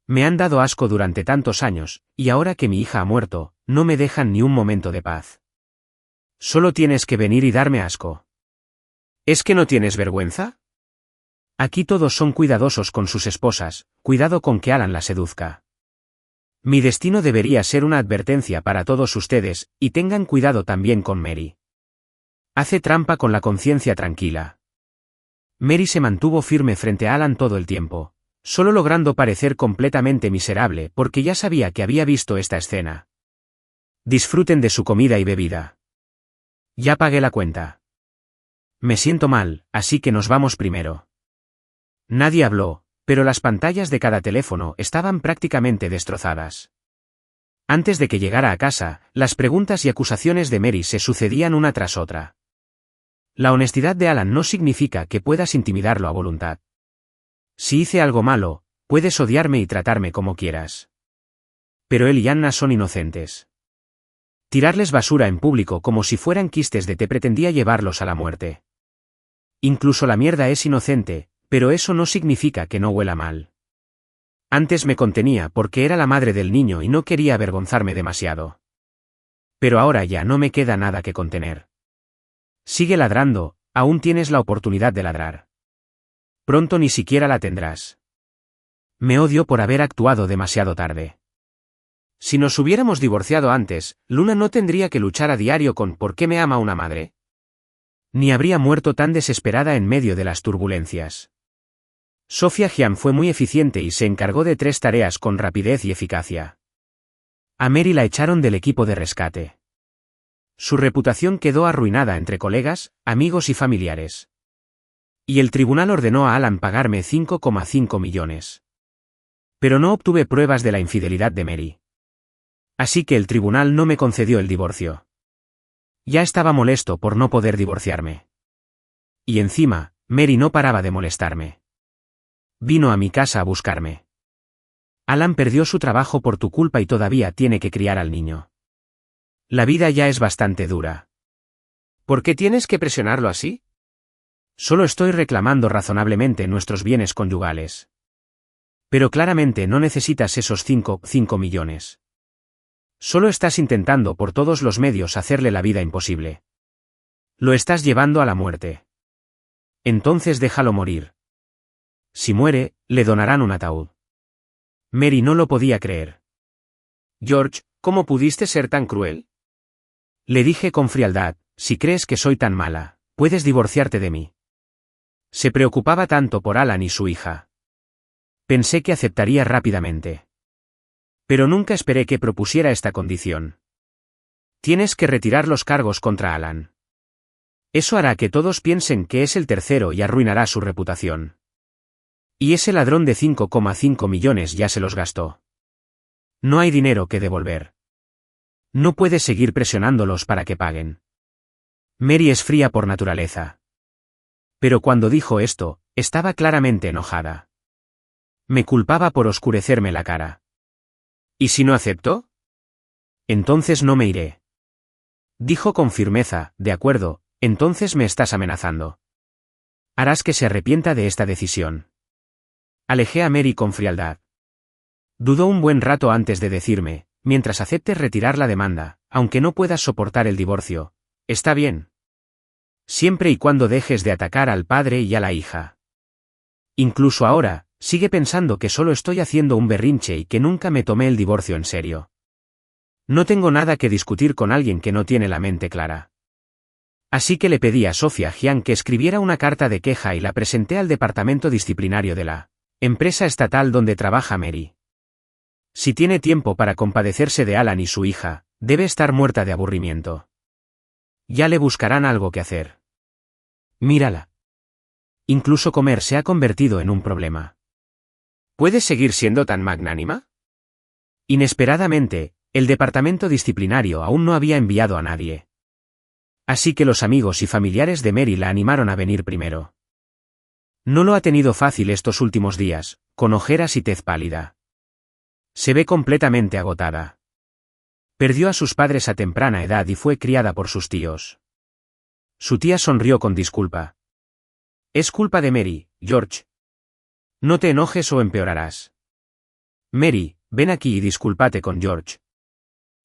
Me han dado asco durante tantos años, y ahora que mi hija ha muerto, no me dejan ni un momento de paz. Solo tienes que venir y darme asco. ¿Es que no tienes vergüenza? Aquí todos son cuidadosos con sus esposas, cuidado con que Alan la seduzca. Mi destino debería ser una advertencia para todos ustedes, y tengan cuidado también con Mary. Hace trampa con la conciencia tranquila. Mary se mantuvo firme frente a Alan todo el tiempo, solo logrando parecer completamente miserable porque ya sabía que había visto esta escena. Disfruten de su comida y bebida. Ya pagué la cuenta. Me siento mal, así que nos vamos primero. Nadie habló, pero las pantallas de cada teléfono estaban prácticamente destrozadas. Antes de que llegara a casa, las preguntas y acusaciones de Mary se sucedían una tras otra. La honestidad de Alan no significa que puedas intimidarlo a voluntad. Si hice algo malo, puedes odiarme y tratarme como quieras. Pero él y Anna son inocentes. Tirarles basura en público como si fueran quistes de té pretendía llevarlos a la muerte. Incluso la mierda es inocente, pero eso no significa que no huela mal. Antes me contenía porque era la madre del niño y no quería avergonzarme demasiado. Pero ahora ya no me queda nada que contener. Sigue ladrando, aún tienes la oportunidad de ladrar. Pronto ni siquiera la tendrás. Me odio por haber actuado demasiado tarde. Si nos hubiéramos divorciado antes, Luna no tendría que luchar a diario con ¿por qué me ama una madre? Ni habría muerto tan desesperada en medio de las turbulencias. Sofía Hyam fue muy eficiente y se encargó de 3 tareas con rapidez y eficacia. A Mary la echaron del equipo de rescate. Su reputación quedó arruinada entre colegas, amigos y familiares. Y el tribunal ordenó a Alan pagarme 5,5 millones. Pero no obtuve pruebas de la infidelidad de Mary. Así que el tribunal no me concedió el divorcio. Ya estaba molesto por no poder divorciarme. Y encima, Mary no paraba de molestarme. Vino a mi casa a buscarme. Alan perdió su trabajo por tu culpa y todavía tiene que criar al niño. La vida ya es bastante dura. ¿Por qué tienes que presionarlo así? Solo estoy reclamando razonablemente nuestros bienes conyugales. Pero claramente no necesitas esos 5 millones. Solo estás intentando por todos los medios hacerle la vida imposible. Lo estás llevando a la muerte. Entonces déjalo morir. Si muere, le donarán un ataúd. Mary no lo podía creer. George, ¿cómo pudiste ser tan cruel? Le dije con frialdad, si crees que soy tan mala, puedes divorciarte de mí. Se preocupaba tanto por Alan y su hija. Pensé que aceptaría rápidamente. Pero nunca esperé que propusiera esta condición. Tienes que retirar los cargos contra Alan. Eso hará que todos piensen que es el tercero y arruinará su reputación. Y ese ladrón de 5,5 millones ya se los gastó. No hay dinero que devolver. No puedes seguir presionándolos para que paguen. Mary es fría por naturaleza. Pero cuando dijo esto, estaba claramente enojada. Me culpaba por oscurecerme la cara. ¿Y si no acepto? Entonces no me iré. Dijo con firmeza, de acuerdo, entonces me estás amenazando. Harás que se arrepienta de esta decisión. Alejé a Mary con frialdad. Dudó un buen rato antes de decirme, mientras aceptes retirar la demanda, aunque no puedas soportar el divorcio, está bien. Siempre y cuando dejes de atacar al padre y a la hija. Incluso ahora, sigue pensando que solo estoy haciendo un berrinche y que nunca me tomé el divorcio en serio. No tengo nada que discutir con alguien que no tiene la mente clara. Así que le pedí a Sofía Hyam que escribiera una carta de queja y la presenté al departamento disciplinario de la empresa estatal donde trabaja Mary. Si tiene tiempo para compadecerse de Alan y su hija, debe estar muerta de aburrimiento. Ya le buscarán algo que hacer. Mírala. Incluso comer se ha convertido en un problema. ¿Puedes seguir siendo tan magnánima? Inesperadamente, el departamento disciplinario aún no había enviado a nadie. Así que los amigos y familiares de Mary la animaron a venir primero. No lo ha tenido fácil estos últimos días, con ojeras y tez pálida. Se ve completamente agotada. Perdió a sus padres a temprana edad y fue criada por sus tíos. Su tía sonrió con disculpa. Es culpa de Mary, George. No te enojes o empeorarás. Mary, ven aquí y discúlpate con George.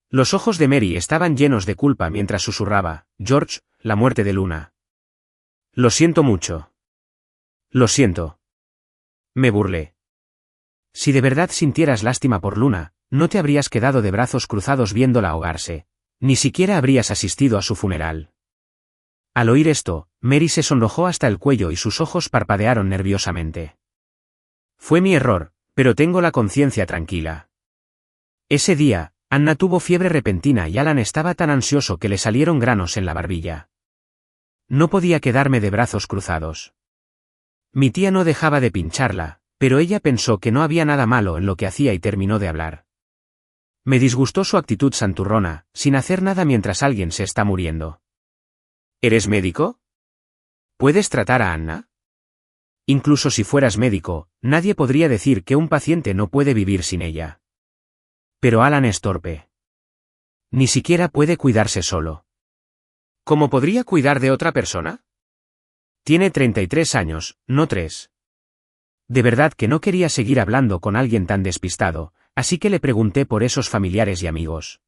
Los ojos de Mary estaban llenos de culpa mientras susurraba, George, la muerte de Luna. Lo siento mucho. Lo siento. Me burlé. Si de verdad sintieras lástima por Luna, no te habrías quedado de brazos cruzados viéndola ahogarse. Ni siquiera habrías asistido a su funeral. Al oír esto, Mary se sonrojó hasta el cuello y sus ojos parpadearon nerviosamente. Fue mi error, pero tengo la conciencia tranquila. Ese día, Anna tuvo fiebre repentina y Alan estaba tan ansioso que le salieron granos en la barbilla. No podía quedarme de brazos cruzados. Mi tía no dejaba de pincharla, pero ella pensó que no había nada malo en lo que hacía y terminó de hablar. Me disgustó su actitud santurrona, sin hacer nada mientras alguien se está muriendo. ¿Eres médico? ¿Puedes tratar a Anna? Incluso si fueras médico, nadie podría decir que un paciente no puede vivir sin ella. Pero Alan es torpe. Ni siquiera puede cuidarse solo. ¿Cómo podría cuidar de otra persona? Tiene 33 años, no 3. De verdad que no quería seguir hablando con alguien tan despistado, así que le pregunté por esos familiares y amigos.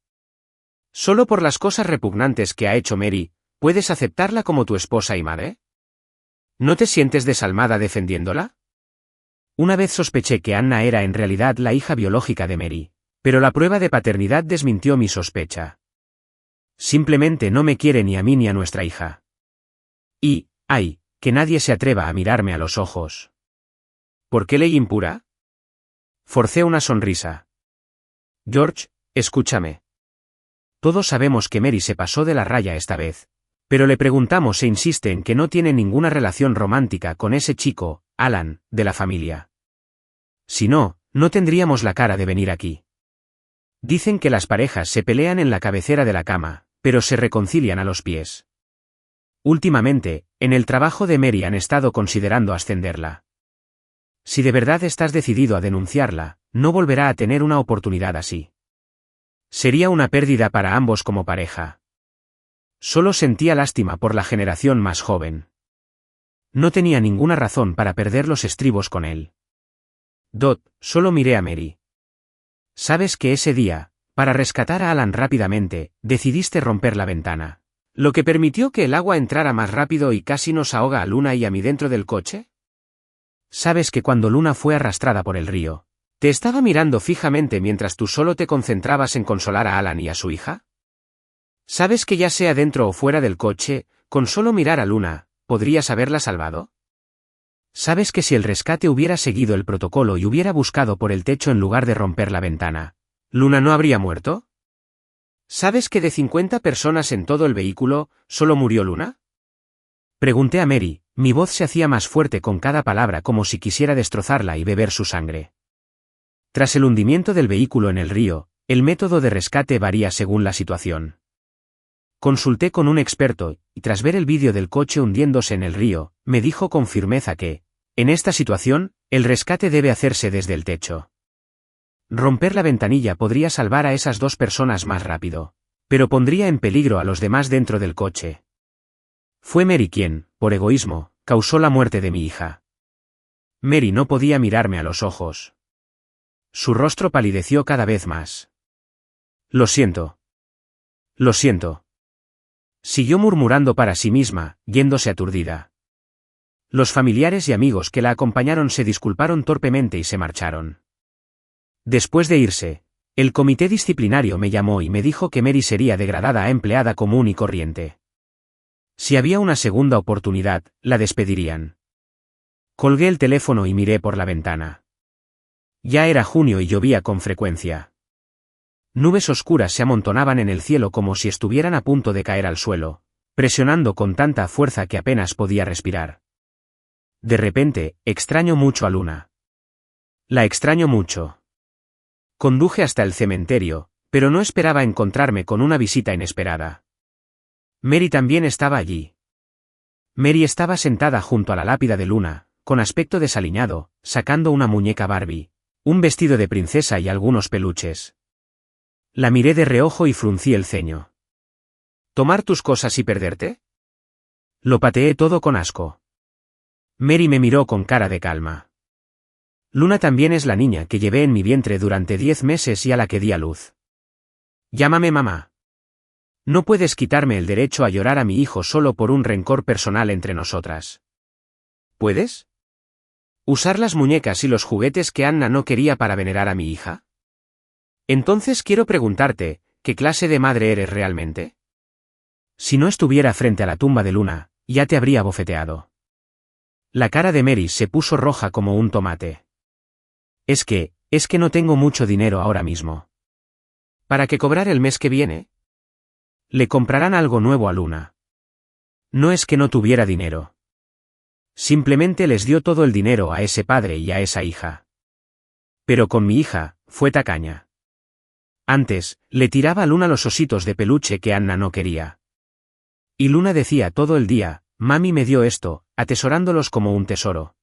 Solo por las cosas repugnantes que ha hecho Mary, ¿puedes aceptarla como tu esposa y madre? ¿No te sientes desalmada defendiéndola? Una vez sospeché que Anna era en realidad la hija biológica de Mary, pero la prueba de paternidad desmintió mi sospecha. Simplemente no me quiere ni a mí ni a nuestra hija. Y, ay, que nadie se atreva a mirarme a los ojos. ¿Por qué ley impura? Forcé una sonrisa. George, escúchame. Todos sabemos que Mary se pasó de la raya esta vez, pero le preguntamos e insiste en que no tiene ninguna relación romántica con ese chico, Alan, de la familia. Si no, no tendríamos la cara de venir aquí. Dicen que las parejas se pelean en la cabecera de la cama, pero se reconcilian a los pies. Últimamente, en el trabajo de Mary han estado considerando ascenderla. Si de verdad estás decidido a denunciarla, no volverá a tener una oportunidad así. Sería una pérdida para ambos como pareja. Solo sentía lástima por la generación más joven. No tenía ninguna razón para perder los estribos con él. Dot, solo miré a Mary. Sabes que ese día, para rescatar a Alan rápidamente, decidiste romper la ventana, lo que permitió que el agua entrara más rápido y casi nos ahoga a Luna y a mí dentro del coche. Sabes que cuando Luna fue arrastrada por el río, te estaba mirando fijamente mientras tú solo te concentrabas en consolar a Alan y a su hija. Sabes que ya sea dentro o fuera del coche, con solo mirar a Luna, ¿podrías haberla salvado? Sabes que si el rescate hubiera seguido el protocolo y hubiera buscado por el techo en lugar de romper la ventana, ¿Luna no habría muerto? ¿Sabes que de 50 personas en todo el vehículo, solo murió Luna? Pregunté a Mary, mi voz se hacía más fuerte con cada palabra como si quisiera destrozarla y beber su sangre. Tras el hundimiento del vehículo en el río, el método de rescate varía según la situación. Consulté con un experto, y tras ver el vídeo del coche hundiéndose en el río, me dijo con firmeza que, en esta situación, el rescate debe hacerse desde el techo. Romper la ventanilla podría salvar a esas 2 personas más rápido, pero pondría en peligro a los demás dentro del coche. Fue Mary quien, por egoísmo, causó la muerte de mi hija. Mary no podía mirarme a los ojos. Su rostro palideció cada vez más. Lo siento. Lo siento. Siguió murmurando para sí misma, yéndose aturdida. Los familiares y amigos que la acompañaron se disculparon torpemente y se marcharon. Después de irse, el comité disciplinario me llamó y me dijo que Mary sería degradada a empleada común y corriente. Si había una segunda oportunidad, la despedirían. Colgué el teléfono y miré por la ventana. Ya era junio y llovía con frecuencia. Nubes oscuras se amontonaban en el cielo como si estuvieran a punto de caer al suelo, presionando con tanta fuerza que apenas podía respirar. De repente, extraño mucho a Luna. La extraño mucho. Conduje hasta el cementerio, pero no esperaba encontrarme con una visita inesperada. Mary también estaba allí. Mary estaba sentada junto a la lápida de Luna, con aspecto desaliñado, sacando una muñeca Barbie, un vestido de princesa y algunos peluches. La miré de reojo y fruncí el ceño. ¿Tomar tus cosas y perderte? Lo pateé todo con asco. Mary me miró con cara de calma. Luna también es la niña que llevé en mi vientre durante 10 meses y a la que di a luz. Llámame mamá. No puedes quitarme el derecho a llorar a mi hijo solo por un rencor personal entre nosotras. ¿Puedes? ¿Usar las muñecas y los juguetes que Anna no quería para venerar a mi hija? Entonces quiero preguntarte, ¿qué clase de madre eres realmente? Si no estuviera frente a la tumba de Luna, ya te habría bofeteado. La cara de Mary se puso roja como un tomate. Es que no tengo mucho dinero ahora mismo. ¿Para qué cobrar el mes que viene? Le comprarán algo nuevo a Luna. No es que no tuviera dinero. Simplemente les dio todo el dinero a ese padre y a esa hija. Pero con mi hija, fue tacaña. Antes, le tiraba a Luna los ositos de peluche que Anna no quería. Y Luna decía todo el día, mami me dio esto, atesorándolos como un tesoro.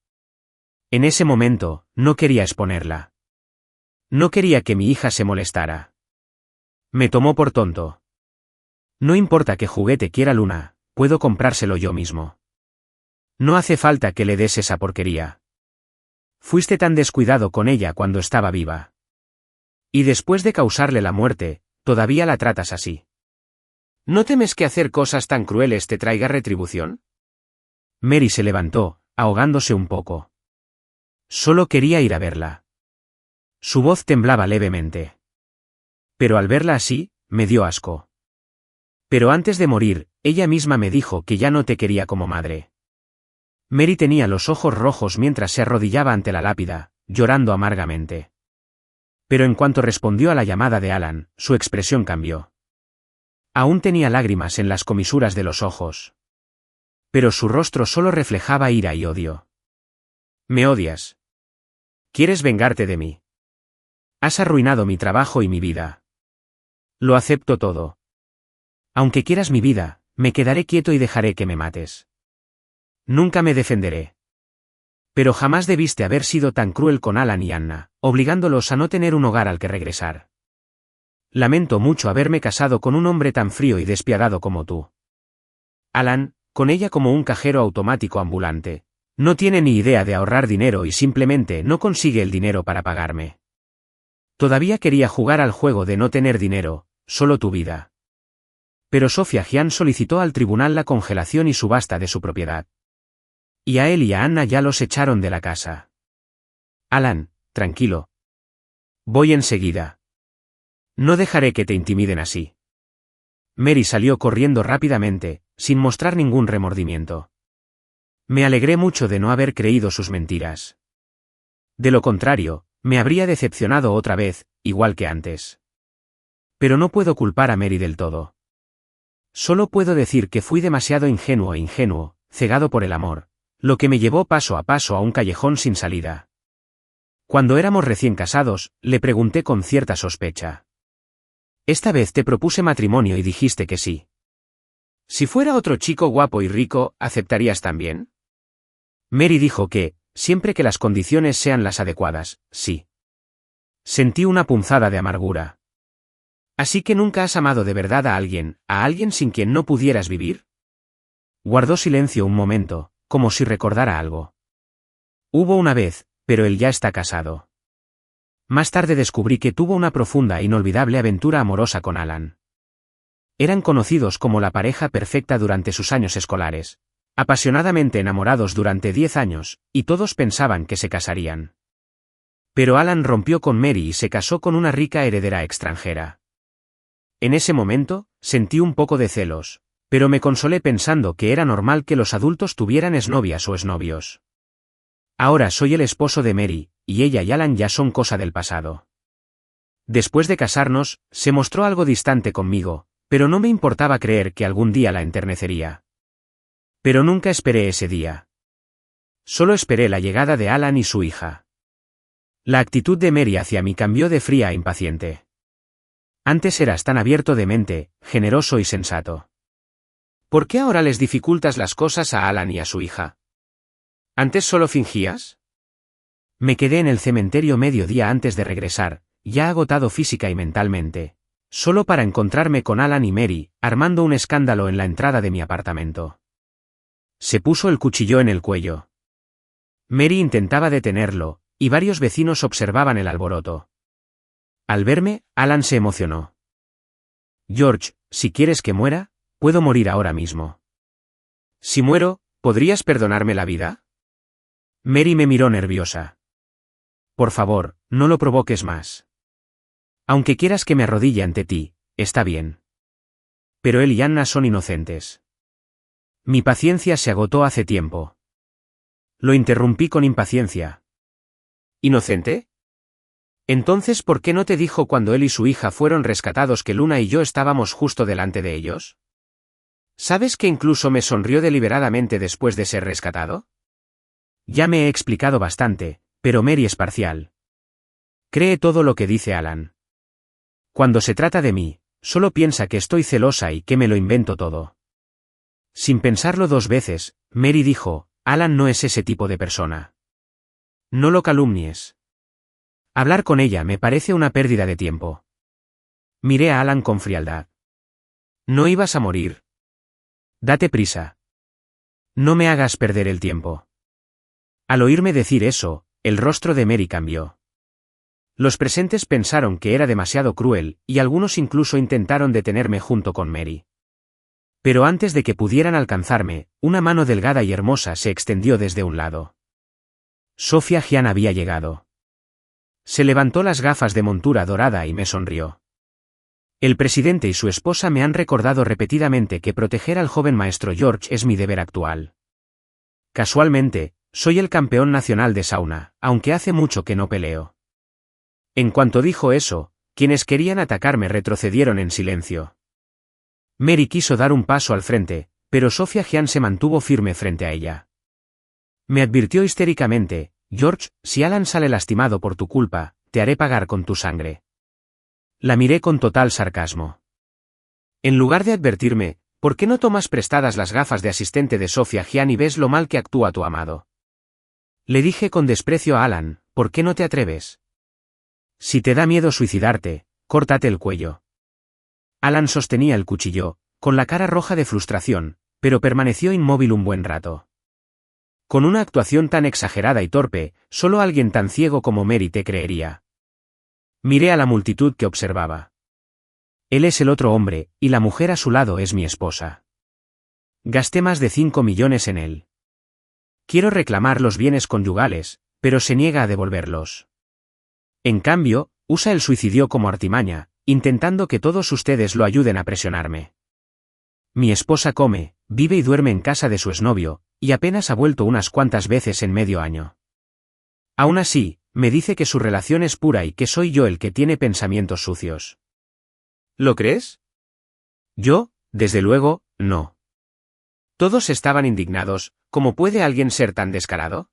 En ese momento, no quería exponerla. No quería que mi hija se molestara. Me tomó por tonto. No importa qué juguete quiera Luna, puedo comprárselo yo mismo. No hace falta que le des esa porquería. Fuiste tan descuidado con ella cuando estaba viva. Y después de causarle la muerte, todavía la tratas así. ¿No temes que hacer cosas tan crueles te traiga retribución? Mary se levantó, ahogándose un poco. Solo quería ir a verla. Su voz temblaba levemente. Pero al verla así, me dio asco. Pero antes de morir, ella misma me dijo que ya no te quería como madre. Mary tenía los ojos rojos mientras se arrodillaba ante la lápida, llorando amargamente. Pero en cuanto respondió a la llamada de Alan, su expresión cambió. Aún tenía lágrimas en las comisuras de los ojos. Pero su rostro solo reflejaba ira y odio. ¿Me odias? ¿Quieres vengarte de mí? Has arruinado mi trabajo y mi vida. Lo acepto todo. Aunque quieras mi vida, me quedaré quieto y dejaré que me mates. Nunca me defenderé. Pero jamás debiste haber sido tan cruel con Alan y Anna, obligándolos a no tener un hogar al que regresar. Lamento mucho haberme casado con un hombre tan frío y despiadado como tú. Alan, con ella como un cajero automático ambulante, no tiene ni idea de ahorrar dinero y simplemente no consigue el dinero para pagarme. Todavía quería jugar al juego de no tener dinero, solo tu vida. Pero Sofía Gian solicitó al tribunal la congelación y subasta de su propiedad. Y a él y a Anna ya los echaron de la casa. Alan, tranquilo. Voy enseguida. No dejaré que te intimiden así. Mary salió corriendo rápidamente, sin mostrar ningún remordimiento. Me alegré mucho de no haber creído sus mentiras. De lo contrario, me habría decepcionado otra vez, igual que antes. Pero no puedo culpar a Mary del todo. Solo puedo decir que fui demasiado ingenuo, cegado por el amor, lo que me llevó paso a paso a un callejón sin salida. Cuando éramos recién casados, le pregunté con cierta sospecha. Esta vez te propuse matrimonio y dijiste que sí. Si fuera otro chico guapo y rico, ¿aceptarías también? Mary dijo que, siempre que las condiciones sean las adecuadas, sí. Sentí una punzada de amargura. ¿Así que nunca has amado de verdad a alguien sin quien no pudieras vivir? Guardó silencio un momento, como si recordara algo. Hubo una vez, pero él ya está casado. Más tarde descubrí que tuvo una profunda e inolvidable aventura amorosa con Alan. Eran conocidos como la pareja perfecta durante sus años escolares, apasionadamente enamorados durante 10 años, y todos pensaban que se casarían. Pero Alan rompió con Mary y se casó con una rica heredera extranjera. En ese momento, sentí un poco de celos, pero me consolé pensando que era normal que los adultos tuvieran exnovias o exnovios. Ahora soy el esposo de Mary, y ella y Alan ya son cosa del pasado. Después de casarnos, se mostró algo distante conmigo, Pero no me importaba creer que algún día la enternecería. Pero nunca esperé ese día. Solo esperé la llegada de Alan y su hija. La actitud de Mary hacia mí cambió de fría a impaciente. Antes eras tan abierto de mente, generoso y sensato. ¿Por qué ahora les dificultas las cosas a Alan y a su hija? ¿Antes solo fingías? Me quedé en el cementerio medio día antes de regresar, ya agotado física y mentalmente, solo para encontrarme con Alan y Mary, armando un escándalo en la entrada de mi apartamento. Se puso el cuchillo en el cuello. Mary intentaba detenerlo, y varios vecinos observaban el alboroto. Al verme, Alan se emocionó. George, si quieres que muera, puedo morir ahora mismo. Si muero, ¿podrías perdonarme la vida? Mary me miró nerviosa. Por favor, no lo provoques más. Aunque quieras que me arrodille ante ti, está bien. Pero él y Anna son inocentes. Mi paciencia se agotó hace tiempo. Lo interrumpí con impaciencia. ¿Inocente? Entonces, ¿por qué no te dijo cuando él y su hija fueron rescatados que Luna y yo estábamos justo delante de ellos? ¿Sabes que incluso me sonrió deliberadamente después de ser rescatado? Ya me he explicado bastante, pero Mary es parcial. Cree todo lo que dice Alan. Cuando se trata de mí, solo piensa que estoy celosa y que me lo invento todo. Sin pensarlo dos veces, Mary dijo, Alan no es ese tipo de persona. No lo calumnies. Hablar con ella me parece una pérdida de tiempo. Miré a Alan con frialdad. No ibas a morir. Date prisa. No me hagas perder el tiempo. Al oírme decir eso, el rostro de Mary cambió. Los presentes pensaron que era demasiado cruel, y algunos incluso intentaron detenerme junto con Mary. Pero antes de que pudieran alcanzarme, una mano delgada y hermosa se extendió desde un lado. Sofía Gian había llegado. Se levantó las gafas de montura dorada y me sonrió. El presidente y su esposa me han recordado repetidamente que proteger al joven maestro George es mi deber actual. Casualmente, soy el campeón nacional de sauna, aunque hace mucho que no peleo. En cuanto dijo eso, quienes querían atacarme retrocedieron en silencio. Mary quiso dar un paso al frente, pero Sofía Gian se mantuvo firme frente a ella. Me advirtió histéricamente, George, si Alan sale lastimado por tu culpa, te haré pagar con tu sangre. La miré con total sarcasmo. En lugar de advertirme, ¿por qué no tomas prestadas las gafas de asistente de Sofía Gian y ves lo mal que actúa tu amado? Le dije con desprecio a Alan, ¿por qué no te atreves? Si te da miedo suicidarte, córtate el cuello. Alan sostenía el cuchillo, con la cara roja de frustración, pero permaneció inmóvil un buen rato. Con una actuación tan exagerada y torpe, solo alguien tan ciego como Mary te creería. Miré a la multitud que observaba. Él es el otro hombre, y la mujer a su lado es mi esposa. Gasté más de 5 millones en él. Quiero reclamar los bienes conyugales, pero se niega a devolverlos. En cambio, usa el suicidio como artimaña, intentando que todos ustedes lo ayuden a presionarme. Mi esposa come, vive y duerme en casa de su exnovio, y apenas ha vuelto unas cuantas veces en medio año. Aún así, me dice que su relación es pura y que soy yo el que tiene pensamientos sucios. ¿Lo crees? Yo, desde luego, no. Todos estaban indignados. ¿Cómo puede alguien ser tan descarado?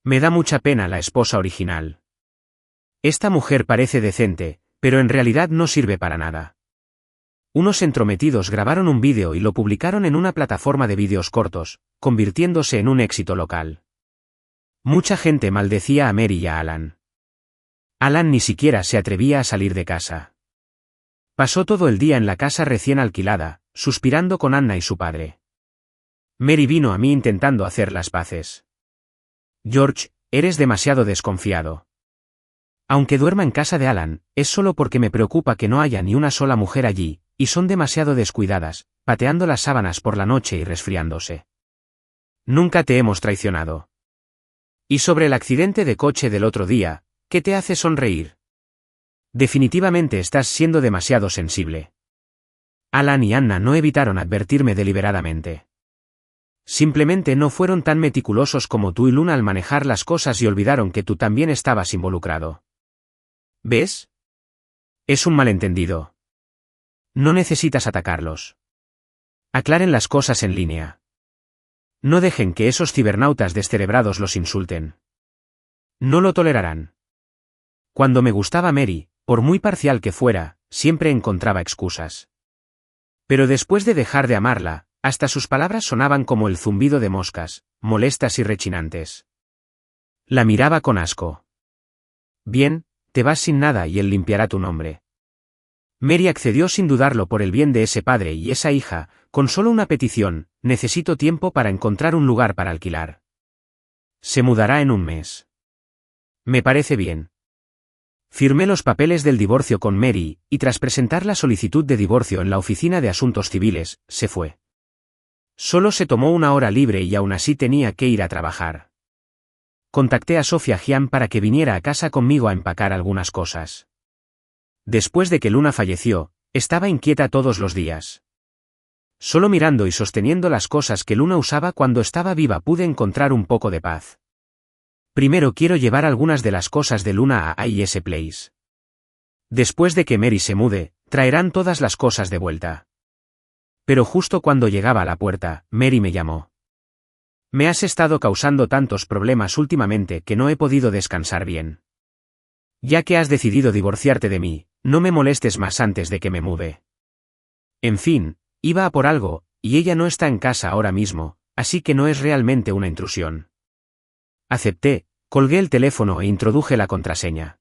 Me da mucha pena la esposa original. Esta mujer parece decente, pero en realidad no sirve para nada. Unos entrometidos grabaron un vídeo y lo publicaron en una plataforma de vídeos cortos, convirtiéndose en un éxito local. Mucha gente maldecía a Mary y a Alan. Alan ni siquiera se atrevía a salir de casa. Pasó todo el día en la casa recién alquilada, suspirando con Anna y su padre. Mary vino a mí intentando hacer las paces. George, eres demasiado desconfiado. Aunque duerma en casa de Alan, es solo porque me preocupa que no haya ni una sola mujer allí, y son demasiado descuidadas, pateando las sábanas por la noche y resfriándose. Nunca te hemos traicionado. Y sobre el accidente de coche del otro día, ¿qué te hace sonreír? Definitivamente estás siendo demasiado sensible. Alan y Anna no evitaron advertirme deliberadamente. Simplemente no fueron tan meticulosos como tú y Luna al manejar las cosas y olvidaron que tú también estabas involucrado. ¿Ves? Es un malentendido. No necesitas atacarlos. Aclaren las cosas en línea. No dejen que esos cibernautas descerebrados los insulten. No lo tolerarán. Cuando me gustaba Mary, por muy parcial que fuera, siempre encontraba excusas. Pero después de dejar de amarla, hasta sus palabras sonaban como el zumbido de moscas, molestas y rechinantes. La miraba con asco. Bien, te vas sin nada y él limpiará tu nombre. Mary accedió sin dudarlo por el bien de ese padre y esa hija, con solo una petición: necesito tiempo para encontrar un lugar para alquilar. Se mudará en un mes. Me parece bien. Firmé los papeles del divorcio con Mary, y tras presentar la solicitud de divorcio en la oficina de asuntos civiles, se fue. Solo se tomó una hora libre y aún así tenía que ir a trabajar. Contacté a Sofía Hyam para que viniera a casa conmigo a empacar algunas cosas. Después de que Luna falleció, estaba inquieta todos los días. Solo mirando y sosteniendo las cosas que Luna usaba cuando estaba viva pude encontrar un poco de paz. Primero quiero llevar algunas de las cosas de Luna a I.S. Place. Después de que Mary se mude, traerán todas las cosas de vuelta. Pero justo cuando llegaba a la puerta, Mary me llamó. Me has estado causando tantos problemas últimamente que no he podido descansar bien. Ya que has decidido divorciarte de mí, no me molestes más antes de que me mude. En fin, iba a por algo, y ella no está en casa ahora mismo, así que no es realmente una intrusión. Acepté, colgué el teléfono e introduje la contraseña.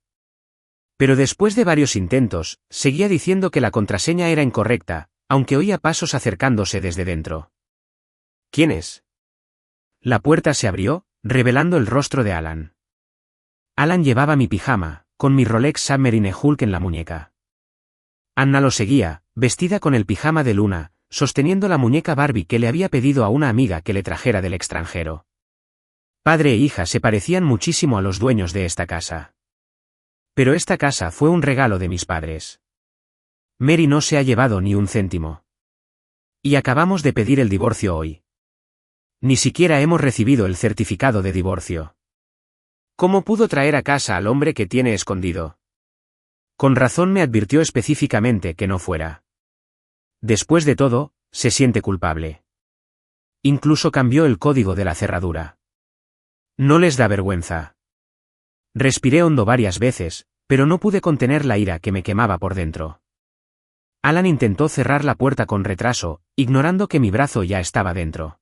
Pero después de varios intentos, seguía diciendo que la contraseña era incorrecta, aunque oía pasos acercándose desde dentro. ¿Quién es? La puerta se abrió, revelando el rostro de Alan. Alan llevaba mi pijama, con mi Rolex Submarine Hulk en la muñeca. Anna lo seguía, vestida con el pijama de Luna, sosteniendo la muñeca Barbie que le había pedido a una amiga que le trajera del extranjero. Padre e hija se parecían muchísimo a los dueños de esta casa. Pero esta casa fue un regalo de mis padres. Mary no se ha llevado ni un céntimo. Y acabamos de pedir el divorcio hoy. Ni siquiera hemos recibido el certificado de divorcio. ¿Cómo pudo traer a casa al hombre que tiene escondido? Con razón me advirtió específicamente que no fuera. Después de todo, se siente culpable. Incluso cambió el código de la cerradura. ¿No les da vergüenza? Respiré hondo varias veces, pero no pude contener la ira que me quemaba por dentro. Alan intentó cerrar la puerta con retraso, ignorando que mi brazo ya estaba dentro.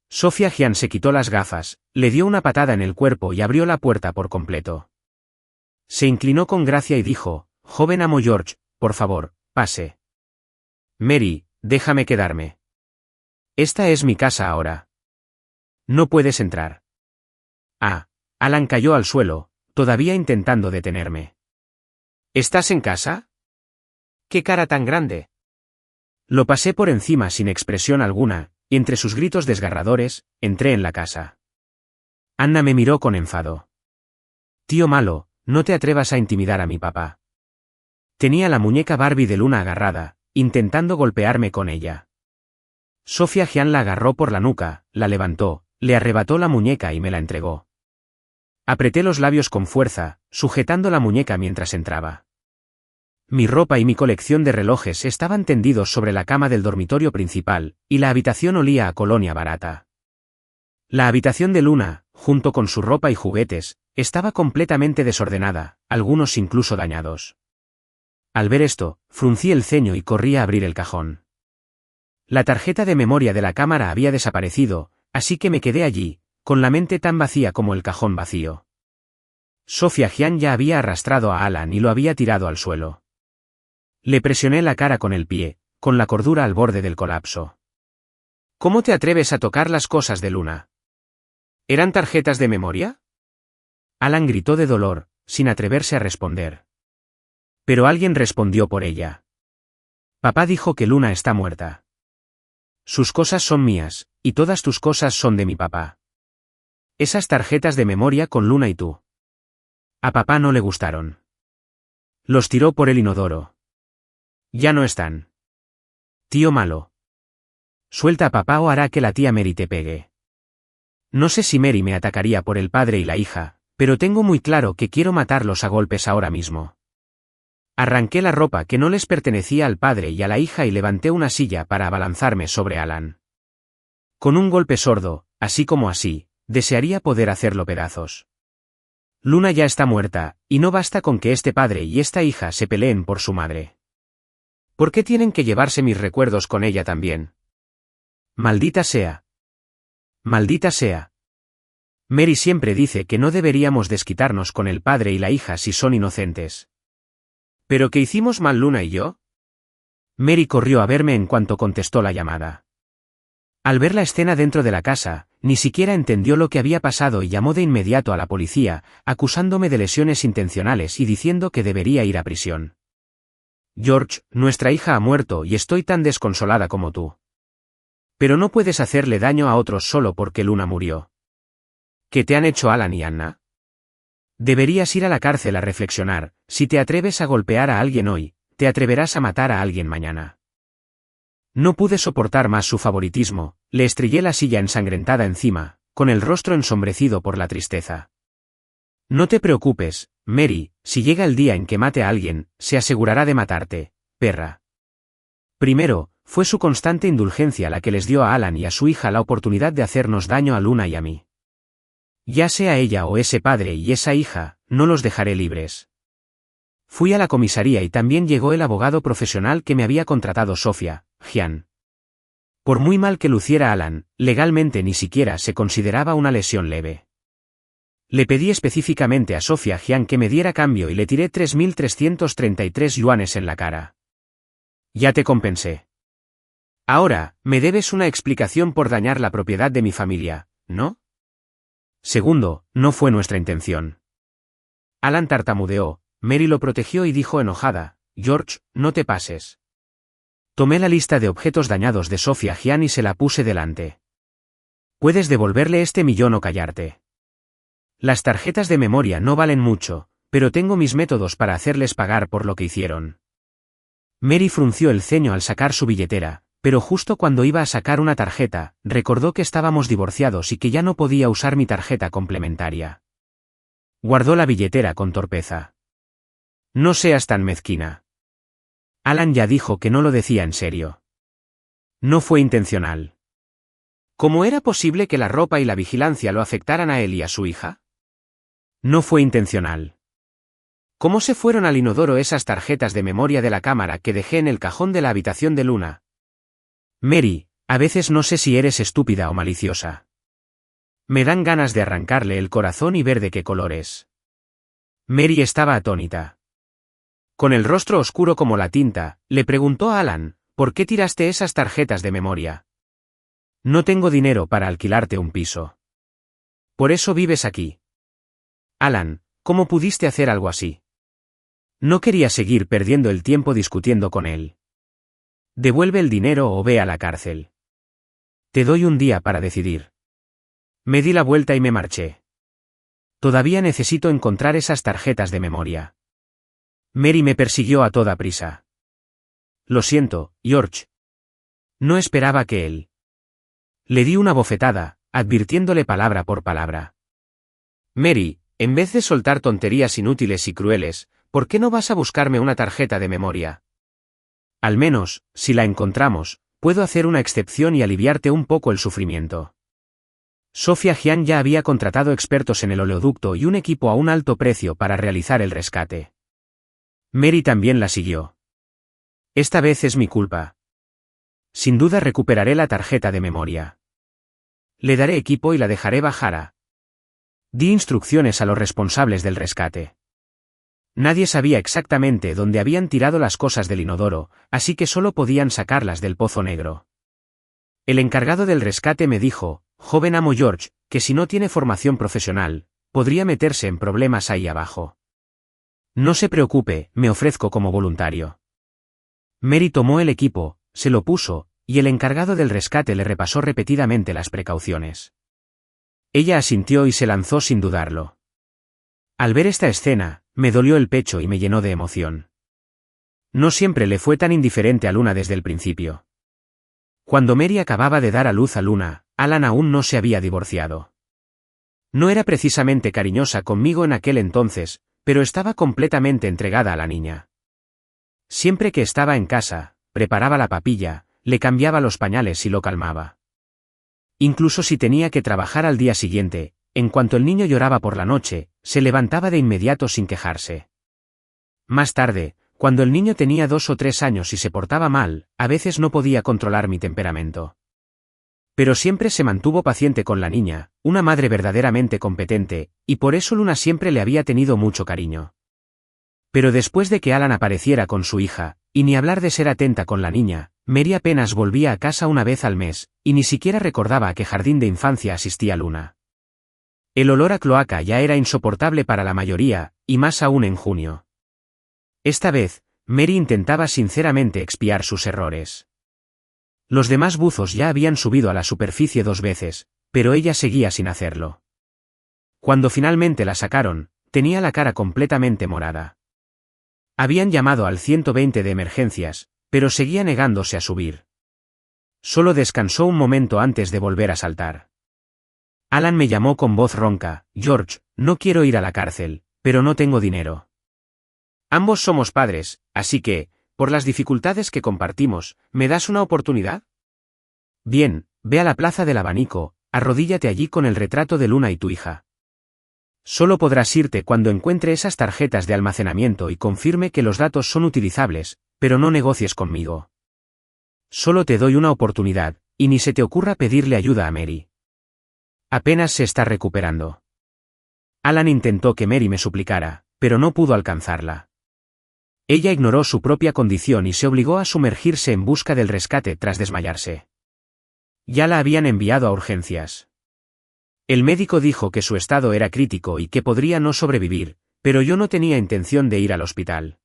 Sofía Hyam se quitó las gafas, le dio una patada en el cuerpo y abrió la puerta por completo. Se inclinó con gracia y dijo: «Joven amo George, por favor, pase». «Mary, déjame quedarme. Esta es mi casa ahora. No puedes entrar». Ah, Alan cayó al suelo, todavía intentando detenerme. «¿Estás en casa? ¿Qué cara tan grande?». Lo pasé por encima sin expresión alguna, y entre sus gritos desgarradores, entré en la casa. Anna me miró con enfado. «Tío malo, no te atrevas a intimidar a mi papá». Tenía la muñeca Barbie de Luna agarrada, intentando golpearme con ella. Sofía Hyam la agarró por la nuca, la levantó, le arrebató la muñeca y me la entregó. Apreté los labios con fuerza, sujetando la muñeca mientras entraba. Mi ropa y mi colección de relojes estaban tendidos sobre la cama del dormitorio principal, y la habitación olía a colonia barata. La habitación de Luna, junto con su ropa y juguetes, estaba completamente desordenada, algunos incluso dañados. Al ver esto, fruncí el ceño y corrí a abrir el cajón. La tarjeta de memoria de la cámara había desaparecido, así que me quedé allí, con la mente tan vacía como el cajón vacío. Sofía Hyam ya había arrastrado a Alan y lo había tirado al suelo. Le presioné la cara con el pie, con la cordura al borde del colapso. «¿Cómo te atreves a tocar las cosas de Luna? ¿Eran tarjetas de memoria?». Alan gritó de dolor, sin atreverse a responder. Pero alguien respondió por ella. «Papá dijo que Luna está muerta. Sus cosas son mías, y todas tus cosas son de mi papá. Esas tarjetas de memoria con Luna y tú. A papá no le gustaron. Los tiró por el inodoro. Ya no están. Tío malo. Suelta a papá o hará que la tía Mary te pegue». No sé si Mary me atacaría por el padre y la hija, pero tengo muy claro que quiero matarlos a golpes ahora mismo. Arranqué la ropa que no les pertenecía al padre y a la hija y levanté una silla para abalanzarme sobre Alan. Con un golpe sordo, así como así, desearía poder hacerlo pedazos. Luna ya está muerta, y no basta con que este padre y esta hija se peleen por su madre. ¿Por qué tienen que llevarse mis recuerdos con ella también? Maldita sea. Maldita sea. Mary siempre dice que no deberíamos desquitarnos con el padre y la hija si son inocentes. ¿Pero qué hicimos mal Luna y yo? Mary corrió a verme en cuanto contestó la llamada. Al ver la escena dentro de la casa, ni siquiera entendió lo que había pasado y llamó de inmediato a la policía, acusándome de lesiones intencionales y diciendo que debería ir a prisión. George, nuestra hija ha muerto y estoy tan desconsolada como tú. Pero no puedes hacerle daño a otros solo porque Luna murió. ¿Qué te han hecho Alan y Anna? Deberías ir a la cárcel a reflexionar. Si te atreves a golpear a alguien hoy, te atreverás a matar a alguien mañana. No pude soportar más su favoritismo, le estrellé la silla ensangrentada encima, con el rostro ensombrecido por la tristeza. No te preocupes, Mary, si llega el día en que mate a alguien, se asegurará de matarte, perra. Primero, fue su constante indulgencia la que les dio a Alan y a su hija la oportunidad de hacernos daño a Luna y a mí. Ya sea ella o ese padre y esa hija, no los dejaré libres. Fui a la comisaría y también llegó el abogado profesional que me había contratado Sofía, Gian. Por muy mal que luciera Alan, legalmente ni siquiera se consideraba una lesión leve. Le pedí específicamente a Sofía Gian que me diera cambio y le tiré 3.333 yuanes en la cara. Ya te compensé. Ahora, me debes una explicación por dañar la propiedad de mi familia, ¿no? Segundo, no fue nuestra intención. Alan tartamudeó, Mary lo protegió y dijo enojada, George, no te pases. Tomé la lista de objetos dañados de Sofía Gian y se la puse delante. Puedes devolverle este millón o callarte. Las tarjetas de memoria no valen mucho, pero tengo mis métodos para hacerles pagar por lo que hicieron. Mary frunció el ceño al sacar su billetera, pero justo cuando iba a sacar una tarjeta, recordó que estábamos divorciados y que ya no podía usar mi tarjeta complementaria. Guardó la billetera con torpeza. No seas tan mezquina. Alan ya dijo que no lo decía en serio. No fue intencional. ¿Cómo era posible que la ropa y la vigilancia lo afectaran a él y a su hija? No fue intencional. ¿Cómo se fueron al inodoro esas tarjetas de memoria de la cámara que dejé en el cajón de la habitación de Luna? Mary, a veces no sé si eres estúpida o maliciosa. Me dan ganas de arrancarle el corazón y ver de qué color es. Mary estaba atónita. Con el rostro oscuro como la tinta, le preguntó a Alan, ¿por qué tiraste esas tarjetas de memoria? No tengo dinero para alquilarte un piso. Por eso vives aquí. Alan, ¿cómo pudiste hacer algo así? No quería seguir perdiendo el tiempo discutiendo con él. Devuelve el dinero o ve a la cárcel. Te doy un día para decidir. Me di la vuelta y me marché. Todavía necesito encontrar esas tarjetas de memoria. Mary me persiguió a toda prisa. Lo siento, George. No esperaba que él. Le di una bofetada, advirtiéndole palabra por palabra. Mary, en vez de soltar tonterías inútiles y crueles, ¿por qué no vas a buscarme una tarjeta de memoria? Al menos, si la encontramos, puedo hacer una excepción y aliviarte un poco el sufrimiento. Sofía Gian ya había contratado expertos en el oleoducto y un equipo a un alto precio para realizar el rescate. Mary también la siguió. Esta vez es mi culpa. Sin duda recuperaré la tarjeta de memoria. Le daré equipo y la dejaré bajar. Di instrucciones a los responsables del rescate. Nadie sabía exactamente dónde habían tirado las cosas del inodoro, así que solo podían sacarlas del pozo negro. El encargado del rescate me dijo, joven amo George, que si no tiene formación profesional, podría meterse en problemas ahí abajo. No se preocupe, me ofrezco como voluntario. Mary tomó el equipo, se lo puso, y el encargado del rescate le repasó repetidamente las precauciones. Ella asintió y se lanzó sin dudarlo. Al ver esta escena, me dolió el pecho y me llenó de emoción. No siempre le fue tan indiferente a Luna desde el principio. Cuando Mary acababa de dar a luz a Luna, Alan aún no se había divorciado. No era precisamente cariñosa conmigo en aquel entonces, pero estaba completamente entregada a la niña. Siempre que estaba en casa, preparaba la papilla, le cambiaba los pañales y lo calmaba. Incluso si tenía que trabajar al día siguiente, en cuanto el niño lloraba por la noche, se levantaba de inmediato sin quejarse. Más tarde, cuando el niño tenía 2 o 3 años y se portaba mal, a veces no podía controlar mi temperamento. Pero siempre se mantuvo paciente con la niña, una madre verdaderamente competente, y por eso Luna siempre le había tenido mucho cariño. Pero después de que Alan apareciera con su hija, y ni hablar de ser atenta con la niña, Mary apenas volvía a casa una vez al mes, y ni siquiera recordaba a qué jardín de infancia asistía Luna. El olor a cloaca ya era insoportable para la mayoría, y más aún en junio. Esta vez, Mary intentaba sinceramente expiar sus errores. Los demás buzos ya habían subido a la superficie 2 veces, pero ella seguía sin hacerlo. Cuando finalmente la sacaron, tenía la cara completamente morada. Habían llamado al 120 de emergencias, pero seguía negándose a subir. Solo descansó un momento antes de volver a saltar. Alan me llamó con voz ronca: «George, no quiero ir a la cárcel, pero no tengo dinero. Ambos somos padres, así que, por las dificultades que compartimos, ¿me das una oportunidad? Bien, ve a la plaza del abanico, arrodíllate allí con el retrato de Luna y tu hija. Solo podrás irte cuando encuentre esas tarjetas de almacenamiento y confirme que los datos son utilizables, pero no negocies conmigo. Solo te doy una oportunidad, y ni se te ocurra pedirle ayuda a Mary. Apenas se está recuperando». Alan intentó que Mary me suplicara, pero no pudo alcanzarla. Ella ignoró su propia condición y se obligó a sumergirse en busca del rescate tras desmayarse. Ya la habían enviado a urgencias. El médico dijo que su estado era crítico y que podría no sobrevivir, pero yo no tenía intención de ir al hospital.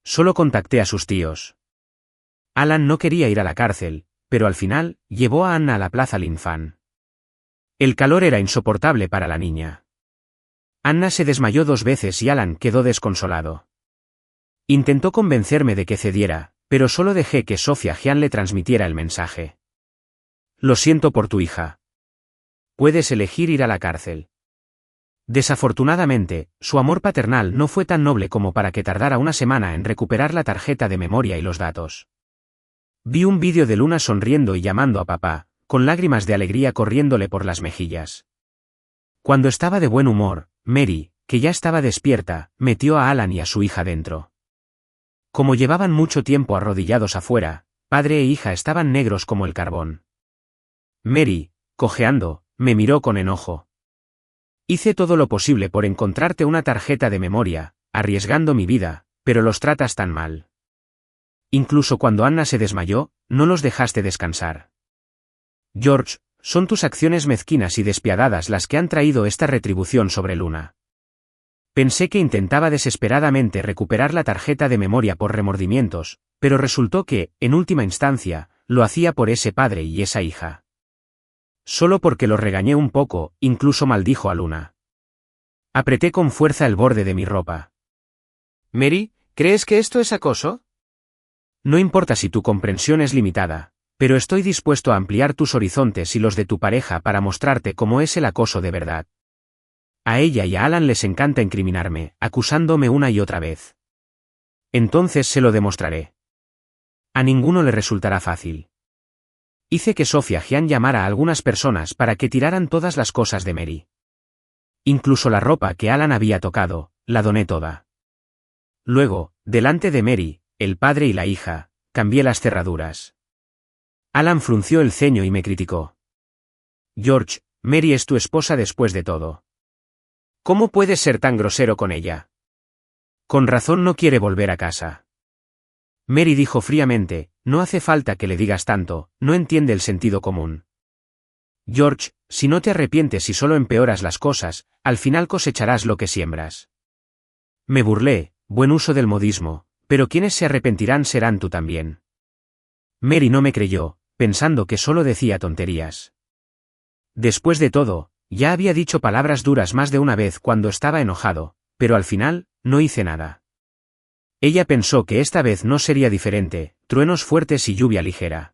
Solo contacté a sus tíos. Alan no quería ir a la cárcel, pero al final, llevó a Anna a la plaza Linfan. El calor era insoportable para la niña. Anna se desmayó 2 veces y Alan quedó desconsolado. Intentó convencerme de que cediera, pero solo dejé que Sofía Jean le transmitiera el mensaje. «Lo siento por tu hija. Puedes elegir ir a la cárcel». Desafortunadamente, su amor paternal no fue tan noble como para que tardara una semana en recuperar la tarjeta de memoria y los datos. Vi un vídeo de Luna sonriendo y llamando a papá, con lágrimas de alegría corriéndole por las mejillas. Cuando estaba de buen humor, Mary, que ya estaba despierta, metió a Alan y a su hija dentro. Como llevaban mucho tiempo arrodillados afuera, padre e hija estaban negros como el carbón. Mary, cojeando, me miró con enojo. «Hice todo lo posible por encontrarte una tarjeta de memoria, arriesgando mi vida, pero los tratas tan mal. Incluso cuando Anna se desmayó, no los dejaste descansar. George, son tus acciones mezquinas y despiadadas las que han traído esta retribución sobre Luna». Pensé que intentaba desesperadamente recuperar la tarjeta de memoria por remordimientos, pero resultó que, en última instancia, lo hacía por ese padre y esa hija. Solo porque lo regañé un poco, incluso maldijo a Luna. Apreté con fuerza el borde de mi ropa. «Mary, ¿crees que esto es acoso?» «No importa si tu comprensión es limitada, pero estoy dispuesto a ampliar tus horizontes y los de tu pareja para mostrarte cómo es el acoso de verdad. A ella y a Alan les encanta incriminarme, acusándome una y otra vez. Entonces se lo demostraré. A ninguno le resultará fácil». Hice que Sofía Jean llamara a algunas personas para que tiraran todas las cosas de Mary. Incluso la ropa que Alan había tocado, la doné toda. Luego, delante de Mary, el padre y la hija, cambié las cerraduras. Alan frunció el ceño y me criticó. «George, Mary es tu esposa después de todo. ¿Cómo puedes ser tan grosero con ella? Con razón no quiere volver a casa». Mary dijo fríamente: «No hace falta que le digas tanto, no entiende el sentido común. George, si no te arrepientes y solo empeoras las cosas, al final cosecharás lo que siembras». Me burlé: «Buen uso del modismo, pero quienes se arrepentirán serán tú también». Mary no me creyó, pensando que solo decía tonterías. Después de todo, ya había dicho palabras duras más de una vez cuando estaba enojado, pero al final, no hice nada. Ella pensó que esta vez no sería diferente, truenos fuertes y lluvia ligera.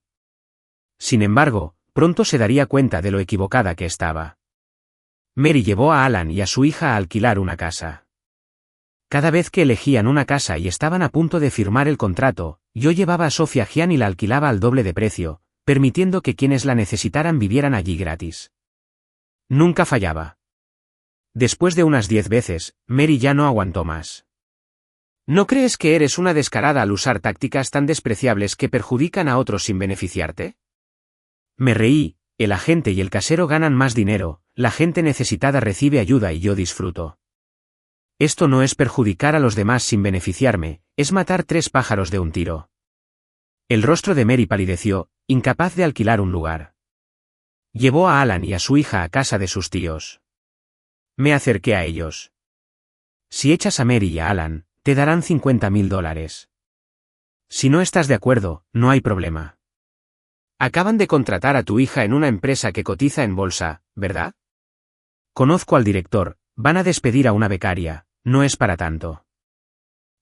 Sin embargo, pronto se daría cuenta de lo equivocada que estaba. Mary llevó a Alan y a su hija a alquilar una casa. Cada vez que elegían una casa y estaban a punto de firmar el contrato, yo llevaba a Sofía Jian y la alquilaba al doble de precio, permitiendo que quienes la necesitaran vivieran allí gratis. Nunca fallaba. Después de unas 10 veces, Mary ya no aguantó más. ¿No crees que eres una descarada al usar tácticas tan despreciables que perjudican a otros sin beneficiarte? Me reí, el agente y el casero ganan más dinero, la gente necesitada recibe ayuda y yo disfruto. Esto no es perjudicar a los demás sin beneficiarme, es matar 3 pájaros de un tiro. El rostro de Mary palideció, incapaz de alquilar un lugar. Llevó a Alan y a su hija a casa de sus tíos. Me acerqué a ellos. Si echas a Mary y a Alan, te darán $50.000. Si no estás de acuerdo, no hay problema. Acaban de contratar a tu hija en una empresa que cotiza en bolsa, ¿verdad? Conozco al director, van a despedir a una becaria, no es para tanto.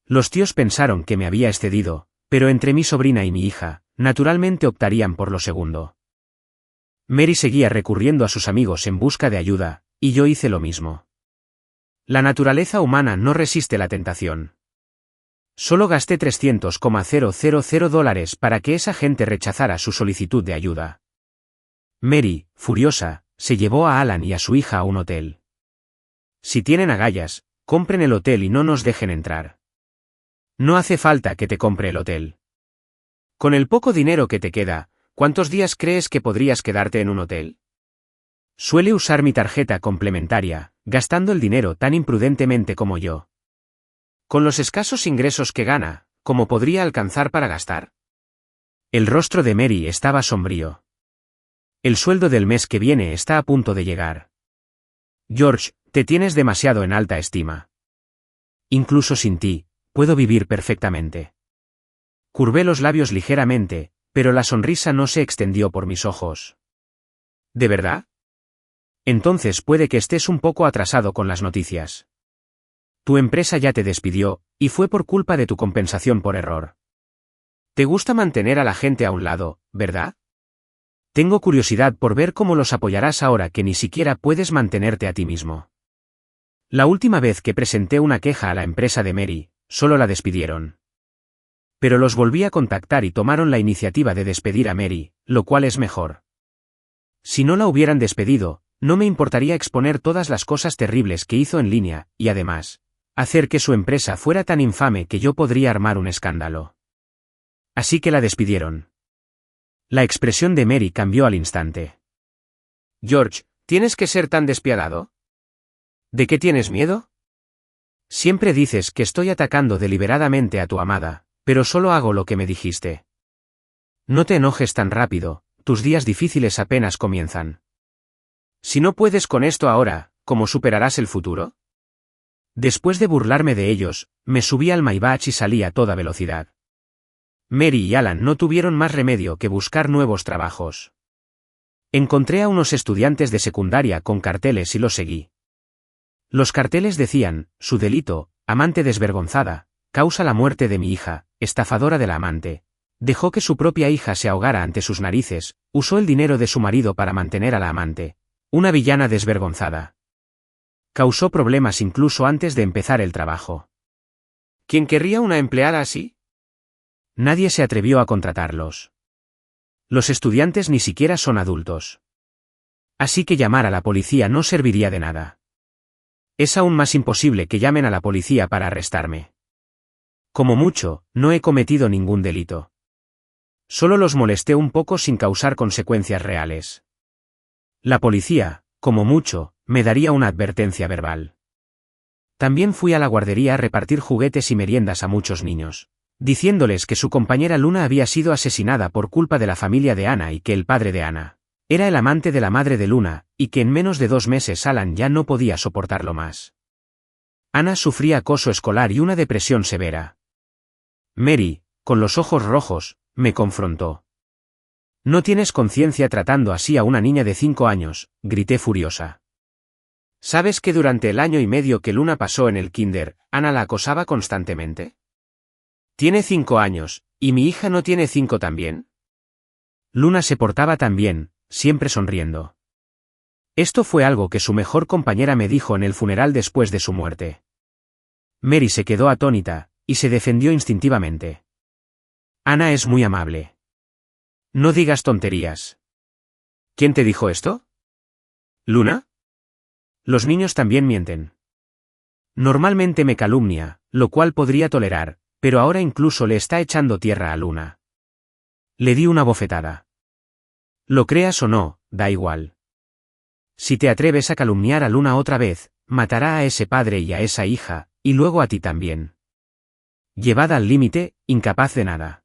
Los tíos pensaron que me había excedido, pero entre mi sobrina y mi hija, naturalmente optarían por lo segundo. Mary seguía recurriendo a sus amigos en busca de ayuda, y yo hice lo mismo. La naturaleza humana no resiste la tentación. Solo gasté $300,000 para que esa gente rechazara su solicitud de ayuda. Mary, furiosa, se llevó a Alan y a su hija a un hotel. Si tienen agallas, compren el hotel y no nos dejen entrar. No hace falta que te compre el hotel. Con el poco dinero que te queda, ¿cuántos días crees que podrías quedarte en un hotel? Suele usar mi tarjeta complementaria, gastando el dinero tan imprudentemente como yo. Con los escasos ingresos que gana, ¿cómo podría alcanzar para gastar? El rostro de Mary estaba sombrío. El sueldo del mes que viene está a punto de llegar. George, te tienes demasiado en alta estima. Incluso sin ti, puedo vivir perfectamente. Curvé los labios ligeramente, pero la sonrisa no se extendió por mis ojos. ¿De verdad? Entonces puede que estés un poco atrasado con las noticias. Tu empresa ya te despidió, y fue por culpa de tu compensación por error. Te gusta mantener a la gente a un lado, ¿verdad? Tengo curiosidad por ver cómo los apoyarás ahora que ni siquiera puedes mantenerte a ti mismo. La última vez que presenté una queja a la empresa de Mary, solo la despidieron. Pero los volví a contactar y tomaron la iniciativa de despedir a Mary, lo cual es mejor. Si no la hubieran despedido, no me importaría exponer todas las cosas terribles que hizo en línea, y además, hacer que su empresa fuera tan infame que yo podría armar un escándalo. Así que la despidieron. La expresión de Mary cambió al instante. George, ¿tienes que ser tan despiadado? ¿De qué tienes miedo? Siempre dices que estoy atacando deliberadamente a tu amada, pero solo hago lo que me dijiste. No te enojes tan rápido, tus días difíciles apenas comienzan. Si no puedes con esto ahora, ¿cómo superarás el futuro? Después de burlarme de ellos, me subí al Maybach y salí a toda velocidad. Mary y Alan no tuvieron más remedio que buscar nuevos trabajos. Encontré a unos estudiantes de secundaria con carteles y los seguí. Los carteles decían, su delito, amante desvergonzada, causa la muerte de mi hija, estafadora de la amante. Dejó que su propia hija se ahogara ante sus narices, usó el dinero de su marido para mantener a la amante. Una villana desvergonzada. Causó problemas incluso antes de empezar el trabajo. ¿Quién querría una empleada así? Nadie se atrevió a contratarlos. Los estudiantes ni siquiera son adultos. Así que llamar a la policía no serviría de nada. Es aún más imposible que llamen a la policía para arrestarme. Como mucho, no he cometido ningún delito. Solo los molesté un poco sin causar consecuencias reales. La policía, como mucho, me daría una advertencia verbal. También fui a la guardería a repartir juguetes y meriendas a muchos niños, diciéndoles que su compañera Luna había sido asesinada por culpa de la familia de Anna y que el padre de Anna era el amante de la madre de Luna, y que en menos de 2 meses Alan ya no podía soportarlo más. Anna sufría acoso escolar y una depresión severa. Mary, con los ojos rojos, me confrontó. «No tienes conciencia tratando así a una niña de 5 años», grité furiosa. ¿Sabes que durante el año y medio que Luna pasó en el kinder, Anna la acosaba constantemente? Tiene 5 años, ¿y mi hija no tiene 5 también? Luna se portaba tan bien, siempre sonriendo. Esto fue algo que su mejor compañera me dijo en el funeral después de su muerte. Mary se quedó atónita, y se defendió instintivamente. Ana es muy amable. No digas tonterías. ¿Quién te dijo esto? ¿Luna? Los niños también mienten. Normalmente me calumnia, lo cual podría tolerar, pero ahora incluso le está echando tierra a Luna. Le di una bofetada. Lo creas o no, da igual. Si te atreves a calumniar a Luna otra vez, matará a ese padre y a esa hija, y luego a ti también. Llevada al límite, incapaz de nada.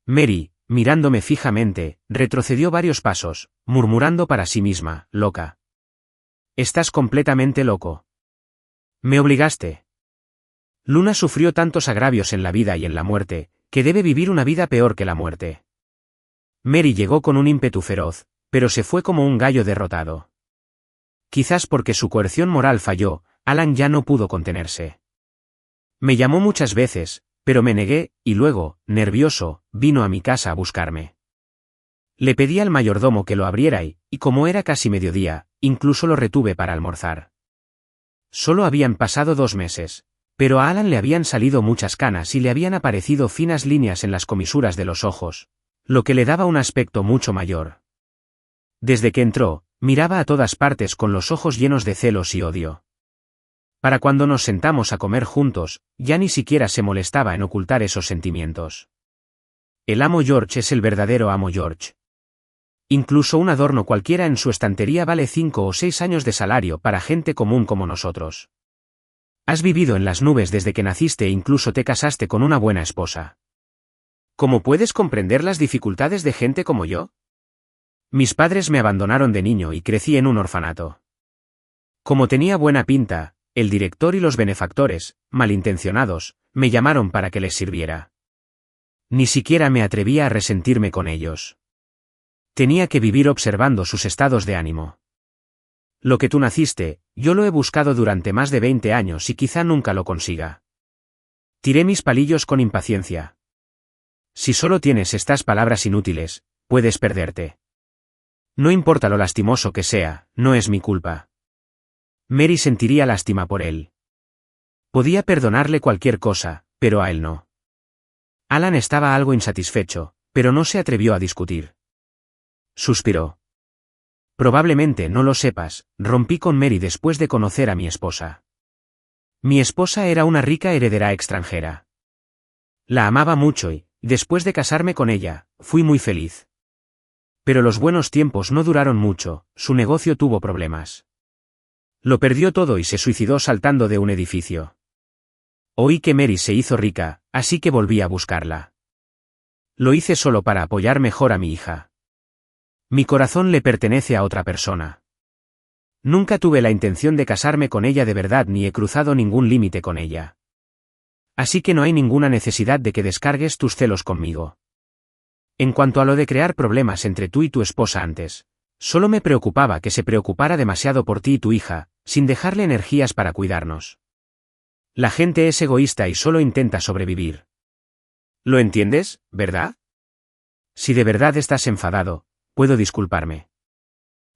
Mary, mirándome fijamente, retrocedió varios pasos, murmurando para sí misma, loca. Estás completamente loco. Me obligaste. Luna sufrió tantos agravios en la vida y en la muerte, que debe vivir una vida peor que la muerte. Mary llegó con un ímpetu feroz, pero se fue como un gallo derrotado. Quizás porque su coerción moral falló, Alan ya no pudo contenerse. Me llamó muchas veces, pero me negué, y luego, nervioso, vino a mi casa a buscarme. Le pedí al mayordomo que lo abriera y como era casi mediodía, incluso lo retuve para almorzar. Solo habían pasado 2 meses, pero a Alan le habían salido muchas canas y le habían aparecido finas líneas en las comisuras de los ojos, lo que le daba un aspecto mucho mayor. Desde que entró, miraba a todas partes con los ojos llenos de celos y odio. Para cuando nos sentamos a comer juntos, ya ni siquiera se molestaba en ocultar esos sentimientos. El amo George es el verdadero amo George. Incluso un adorno cualquiera en su estantería vale 5 o 6 años de salario para gente común como nosotros. Has vivido en las nubes desde que naciste e incluso te casaste con una buena esposa. ¿Cómo puedes comprender las dificultades de gente como yo? Mis padres me abandonaron de niño y crecí en un orfanato. Como tenía buena pinta, el director y los benefactores, malintencionados, me llamaron para que les sirviera. Ni siquiera me atrevía a resentirme con ellos. Tenía que vivir observando sus estados de ánimo. Lo que tú naciste, yo lo he buscado durante más de 20 años y quizá nunca lo consiga. Tiré mis palillos con impaciencia. Si solo tienes estas palabras inútiles, puedes perderte. No importa lo lastimoso que sea, no es mi culpa. Mary sentiría lástima por él. Podía perdonarle cualquier cosa, pero a él no. Alan estaba algo insatisfecho, pero no se atrevió a discutir. Suspiró. Probablemente no lo sepas, rompí con Mary después de conocer a mi esposa. Mi esposa era una rica heredera extranjera. La amaba mucho y, después de casarme con ella, fui muy feliz. Pero los buenos tiempos no duraron mucho, su negocio tuvo problemas. Lo perdió todo y se suicidó saltando de un edificio. Oí que Mary se hizo rica, así que volví a buscarla. Lo hice solo para apoyar mejor a mi hija. Mi corazón le pertenece a otra persona. Nunca tuve la intención de casarme con ella de verdad ni he cruzado ningún límite con ella. Así que no hay ninguna necesidad de que descargues tus celos conmigo. En cuanto a lo de crear problemas entre tú y tu esposa antes, solo me preocupaba que se preocupara demasiado por ti y tu hija, sin dejarle energías para cuidarnos. La gente es egoísta y solo intenta sobrevivir. ¿Lo entiendes, verdad? Si de verdad estás enfadado, puedo disculparme.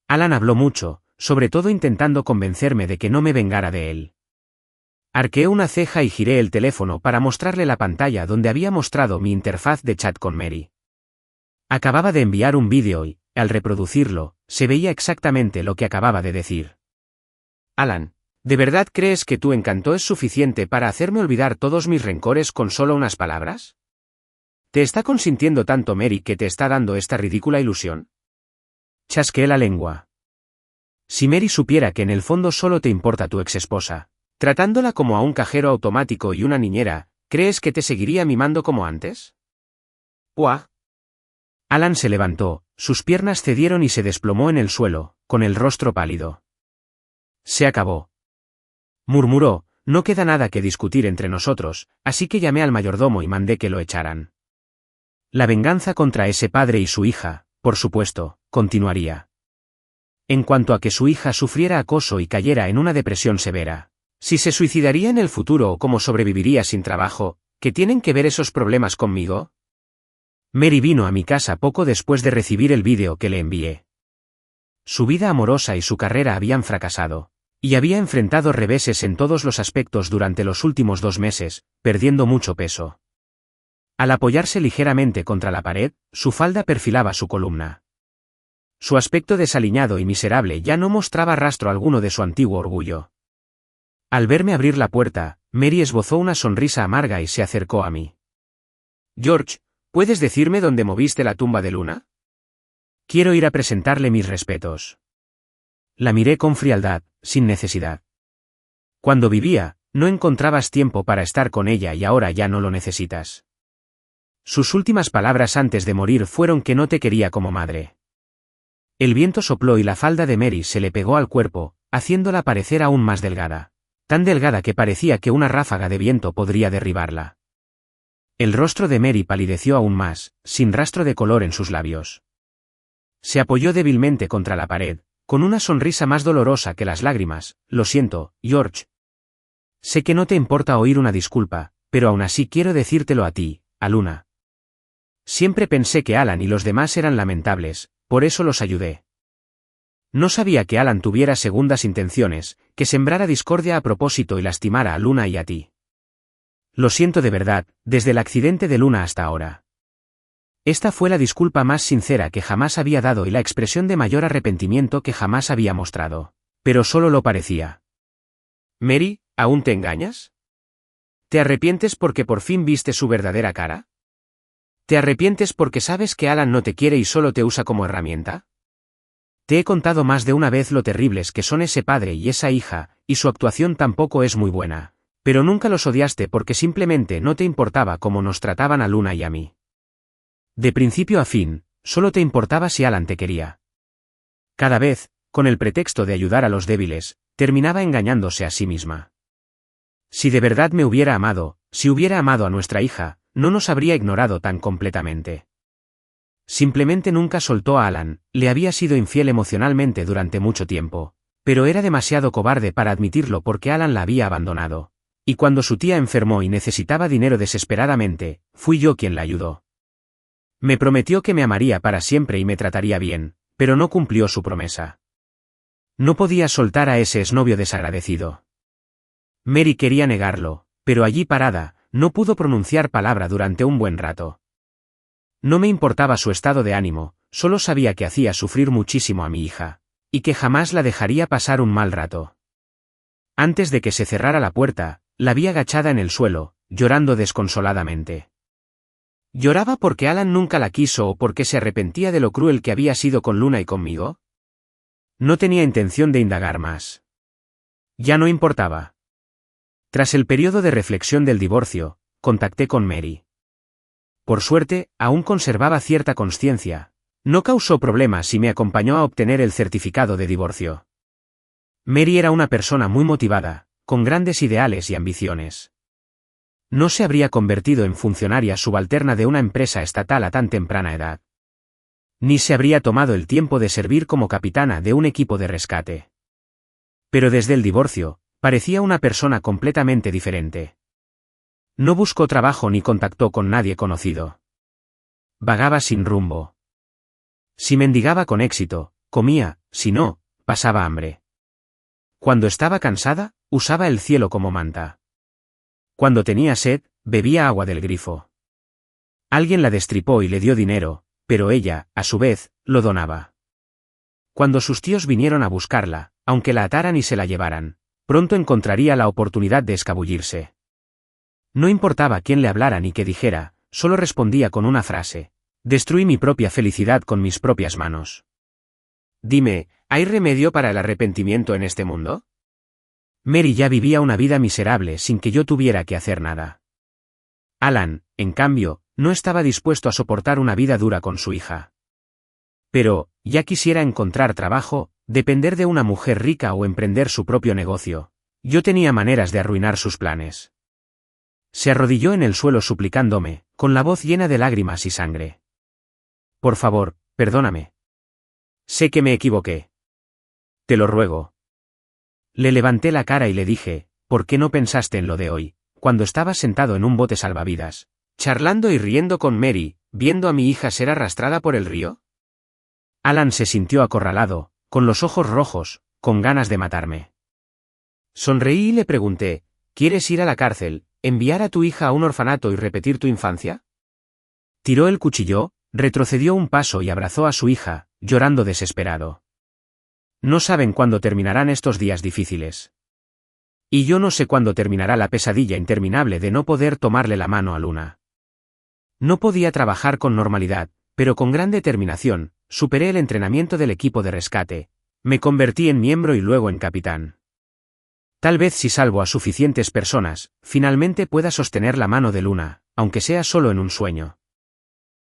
Alan habló mucho, sobre todo intentando convencerme de que no me vengara de él. Arqueé una ceja y giré el teléfono para mostrarle la pantalla donde había mostrado mi interfaz de chat con Mary. Acababa de enviar un vídeo y, al reproducirlo, se veía exactamente lo que acababa de decir. Alan, ¿de verdad crees que tu encanto es suficiente para hacerme olvidar todos mis rencores con solo unas palabras? ¿Te está consintiendo tanto Mary que te está dando esta ridícula ilusión? Chasqueé la lengua. Si Mary supiera que en el fondo solo te importa tu exesposa, tratándola como a un cajero automático y una niñera, ¿crees que te seguiría mimando como antes? ¡Uah! Alan se levantó, sus piernas cedieron y se desplomó en el suelo, con el rostro pálido. Se acabó. Murmuró, no queda nada que discutir entre nosotros, así que llamé al mayordomo y mandé que lo echaran. La venganza contra ese padre y su hija, por supuesto, continuaría. En cuanto a que su hija sufriera acoso y cayera en una depresión severa, si se suicidaría en el futuro o cómo sobreviviría sin trabajo, ¿qué tienen que ver esos problemas conmigo? Mary vino a mi casa poco después de recibir el vídeo que le envié. Su vida amorosa y su carrera habían fracasado, Y había enfrentado reveses en todos los aspectos durante los últimos 2 meses, perdiendo mucho peso. Al apoyarse ligeramente contra la pared, su falda perfilaba su columna. Su aspecto desaliñado y miserable ya no mostraba rastro alguno de su antiguo orgullo. Al verme abrir la puerta, Mary esbozó una sonrisa amarga y se acercó a mí. «George, ¿puedes decirme dónde moviste la tumba de Luna? Quiero ir a presentarle mis respetos». La miré con frialdad, sin necesidad. Cuando vivía, no encontrabas tiempo para estar con ella y ahora ya no lo necesitas. Sus últimas palabras antes de morir fueron que no te quería como madre. El viento sopló y la falda de Mary se le pegó al cuerpo, haciéndola parecer aún más delgada. Tan delgada que parecía que una ráfaga de viento podría derribarla. El rostro de Mary palideció aún más, sin rastro de color en sus labios. Se apoyó débilmente contra la pared, con una sonrisa más dolorosa que las lágrimas. «Lo siento, George. Sé que no te importa oír una disculpa, pero aún así quiero decírtelo a ti, a Luna. Siempre pensé que Alan y los demás eran lamentables, por eso los ayudé. No sabía que Alan tuviera segundas intenciones, que sembrara discordia a propósito y lastimara a Luna y a ti. Lo siento de verdad, desde el accidente de Luna hasta ahora. Esta fue la disculpa más sincera que jamás había dado y la expresión de mayor arrepentimiento que jamás había mostrado. Pero solo lo parecía. Mary, ¿aún te engañas? ¿Te arrepientes porque por fin viste su verdadera cara? ¿Te arrepientes porque sabes que Alan no te quiere y solo te usa como herramienta? Te he contado más de una vez lo terribles que son ese padre y esa hija, y su actuación tampoco es muy buena. Pero nunca los odiaste porque simplemente no te importaba cómo nos trataban a Luna y a mí. De principio a fin, solo te importaba si Alan te quería. Cada vez, con el pretexto de ayudar a los débiles, terminaba engañándose a sí misma. Si de verdad me hubiera amado, si hubiera amado a nuestra hija, no nos habría ignorado tan completamente. Simplemente nunca soltó a Alan, le había sido infiel emocionalmente durante mucho tiempo, pero era demasiado cobarde para admitirlo porque Alan la había abandonado. Y cuando su tía enfermó y necesitaba dinero desesperadamente, fui yo quien la ayudó. Me prometió que me amaría para siempre y me trataría bien, pero no cumplió su promesa. No podía soltar a ese exnovio desagradecido. Mary quería negarlo, pero allí parada, no pudo pronunciar palabra durante un buen rato. No me importaba su estado de ánimo, solo sabía que hacía sufrir muchísimo a mi hija, y que jamás la dejaría pasar un mal rato. Antes de que se cerrara la puerta, la vi agachada en el suelo, llorando desconsoladamente. ¿Lloraba porque Alan nunca la quiso o porque se arrepentía de lo cruel que había sido con Luna y conmigo? No tenía intención de indagar más. Ya no importaba. Tras el periodo de reflexión del divorcio, contacté con Mary. Por suerte, aún conservaba cierta consciencia. No causó problemas y me acompañó a obtener el certificado de divorcio. Mary era una persona muy motivada, con grandes ideales y ambiciones. No se habría convertido en funcionaria subalterna de una empresa estatal a tan temprana edad. Ni se habría tomado el tiempo de servir como capitana de un equipo de rescate. Pero desde el divorcio, parecía una persona completamente diferente. No buscó trabajo ni contactó con nadie conocido. Vagaba sin rumbo. Si mendigaba con éxito, comía, si no, pasaba hambre. Cuando estaba cansada, usaba el cielo como manta. Cuando tenía sed, bebía agua del grifo. Alguien la destripó y le dio dinero, pero ella, a su vez, lo donaba. Cuando sus tíos vinieron a buscarla, aunque la ataran y se la llevaran, pronto encontraría la oportunidad de escabullirse. No importaba quién le hablara ni qué dijera, solo respondía con una frase: «Destruí mi propia felicidad con mis propias manos». Dime, ¿hay remedio para el arrepentimiento en este mundo? Mary ya vivía una vida miserable sin que yo tuviera que hacer nada. Alan, en cambio, no estaba dispuesto a soportar una vida dura con su hija. Pero, ya quisiera encontrar trabajo, depender de una mujer rica o emprender su propio negocio. Yo tenía maneras de arruinar sus planes. Se arrodilló en el suelo suplicándome, con la voz llena de lágrimas y sangre. Por favor, perdóname. Sé que me equivoqué. Te lo ruego. Le levanté la cara y le dije: ¿por qué no pensaste en lo de hoy, cuando estabas sentado en un bote salvavidas, charlando y riendo con Mary, viendo a mi hija ser arrastrada por el río? Alan se sintió acorralado, con los ojos rojos, con ganas de matarme. Sonreí y le pregunté, ¿quieres ir a la cárcel, enviar a tu hija a un orfanato y repetir tu infancia? Tiró el cuchillo, retrocedió un paso y abrazó a su hija, llorando desesperado. No saben cuándo terminarán estos días difíciles. Y yo no sé cuándo terminará la pesadilla interminable de no poder tomarle la mano a Luna. No podía trabajar con normalidad, pero con gran determinación, superé el entrenamiento del equipo de rescate, me convertí en miembro y luego en capitán. Tal vez si salvo a suficientes personas, finalmente pueda sostener la mano de Luna, aunque sea solo en un sueño.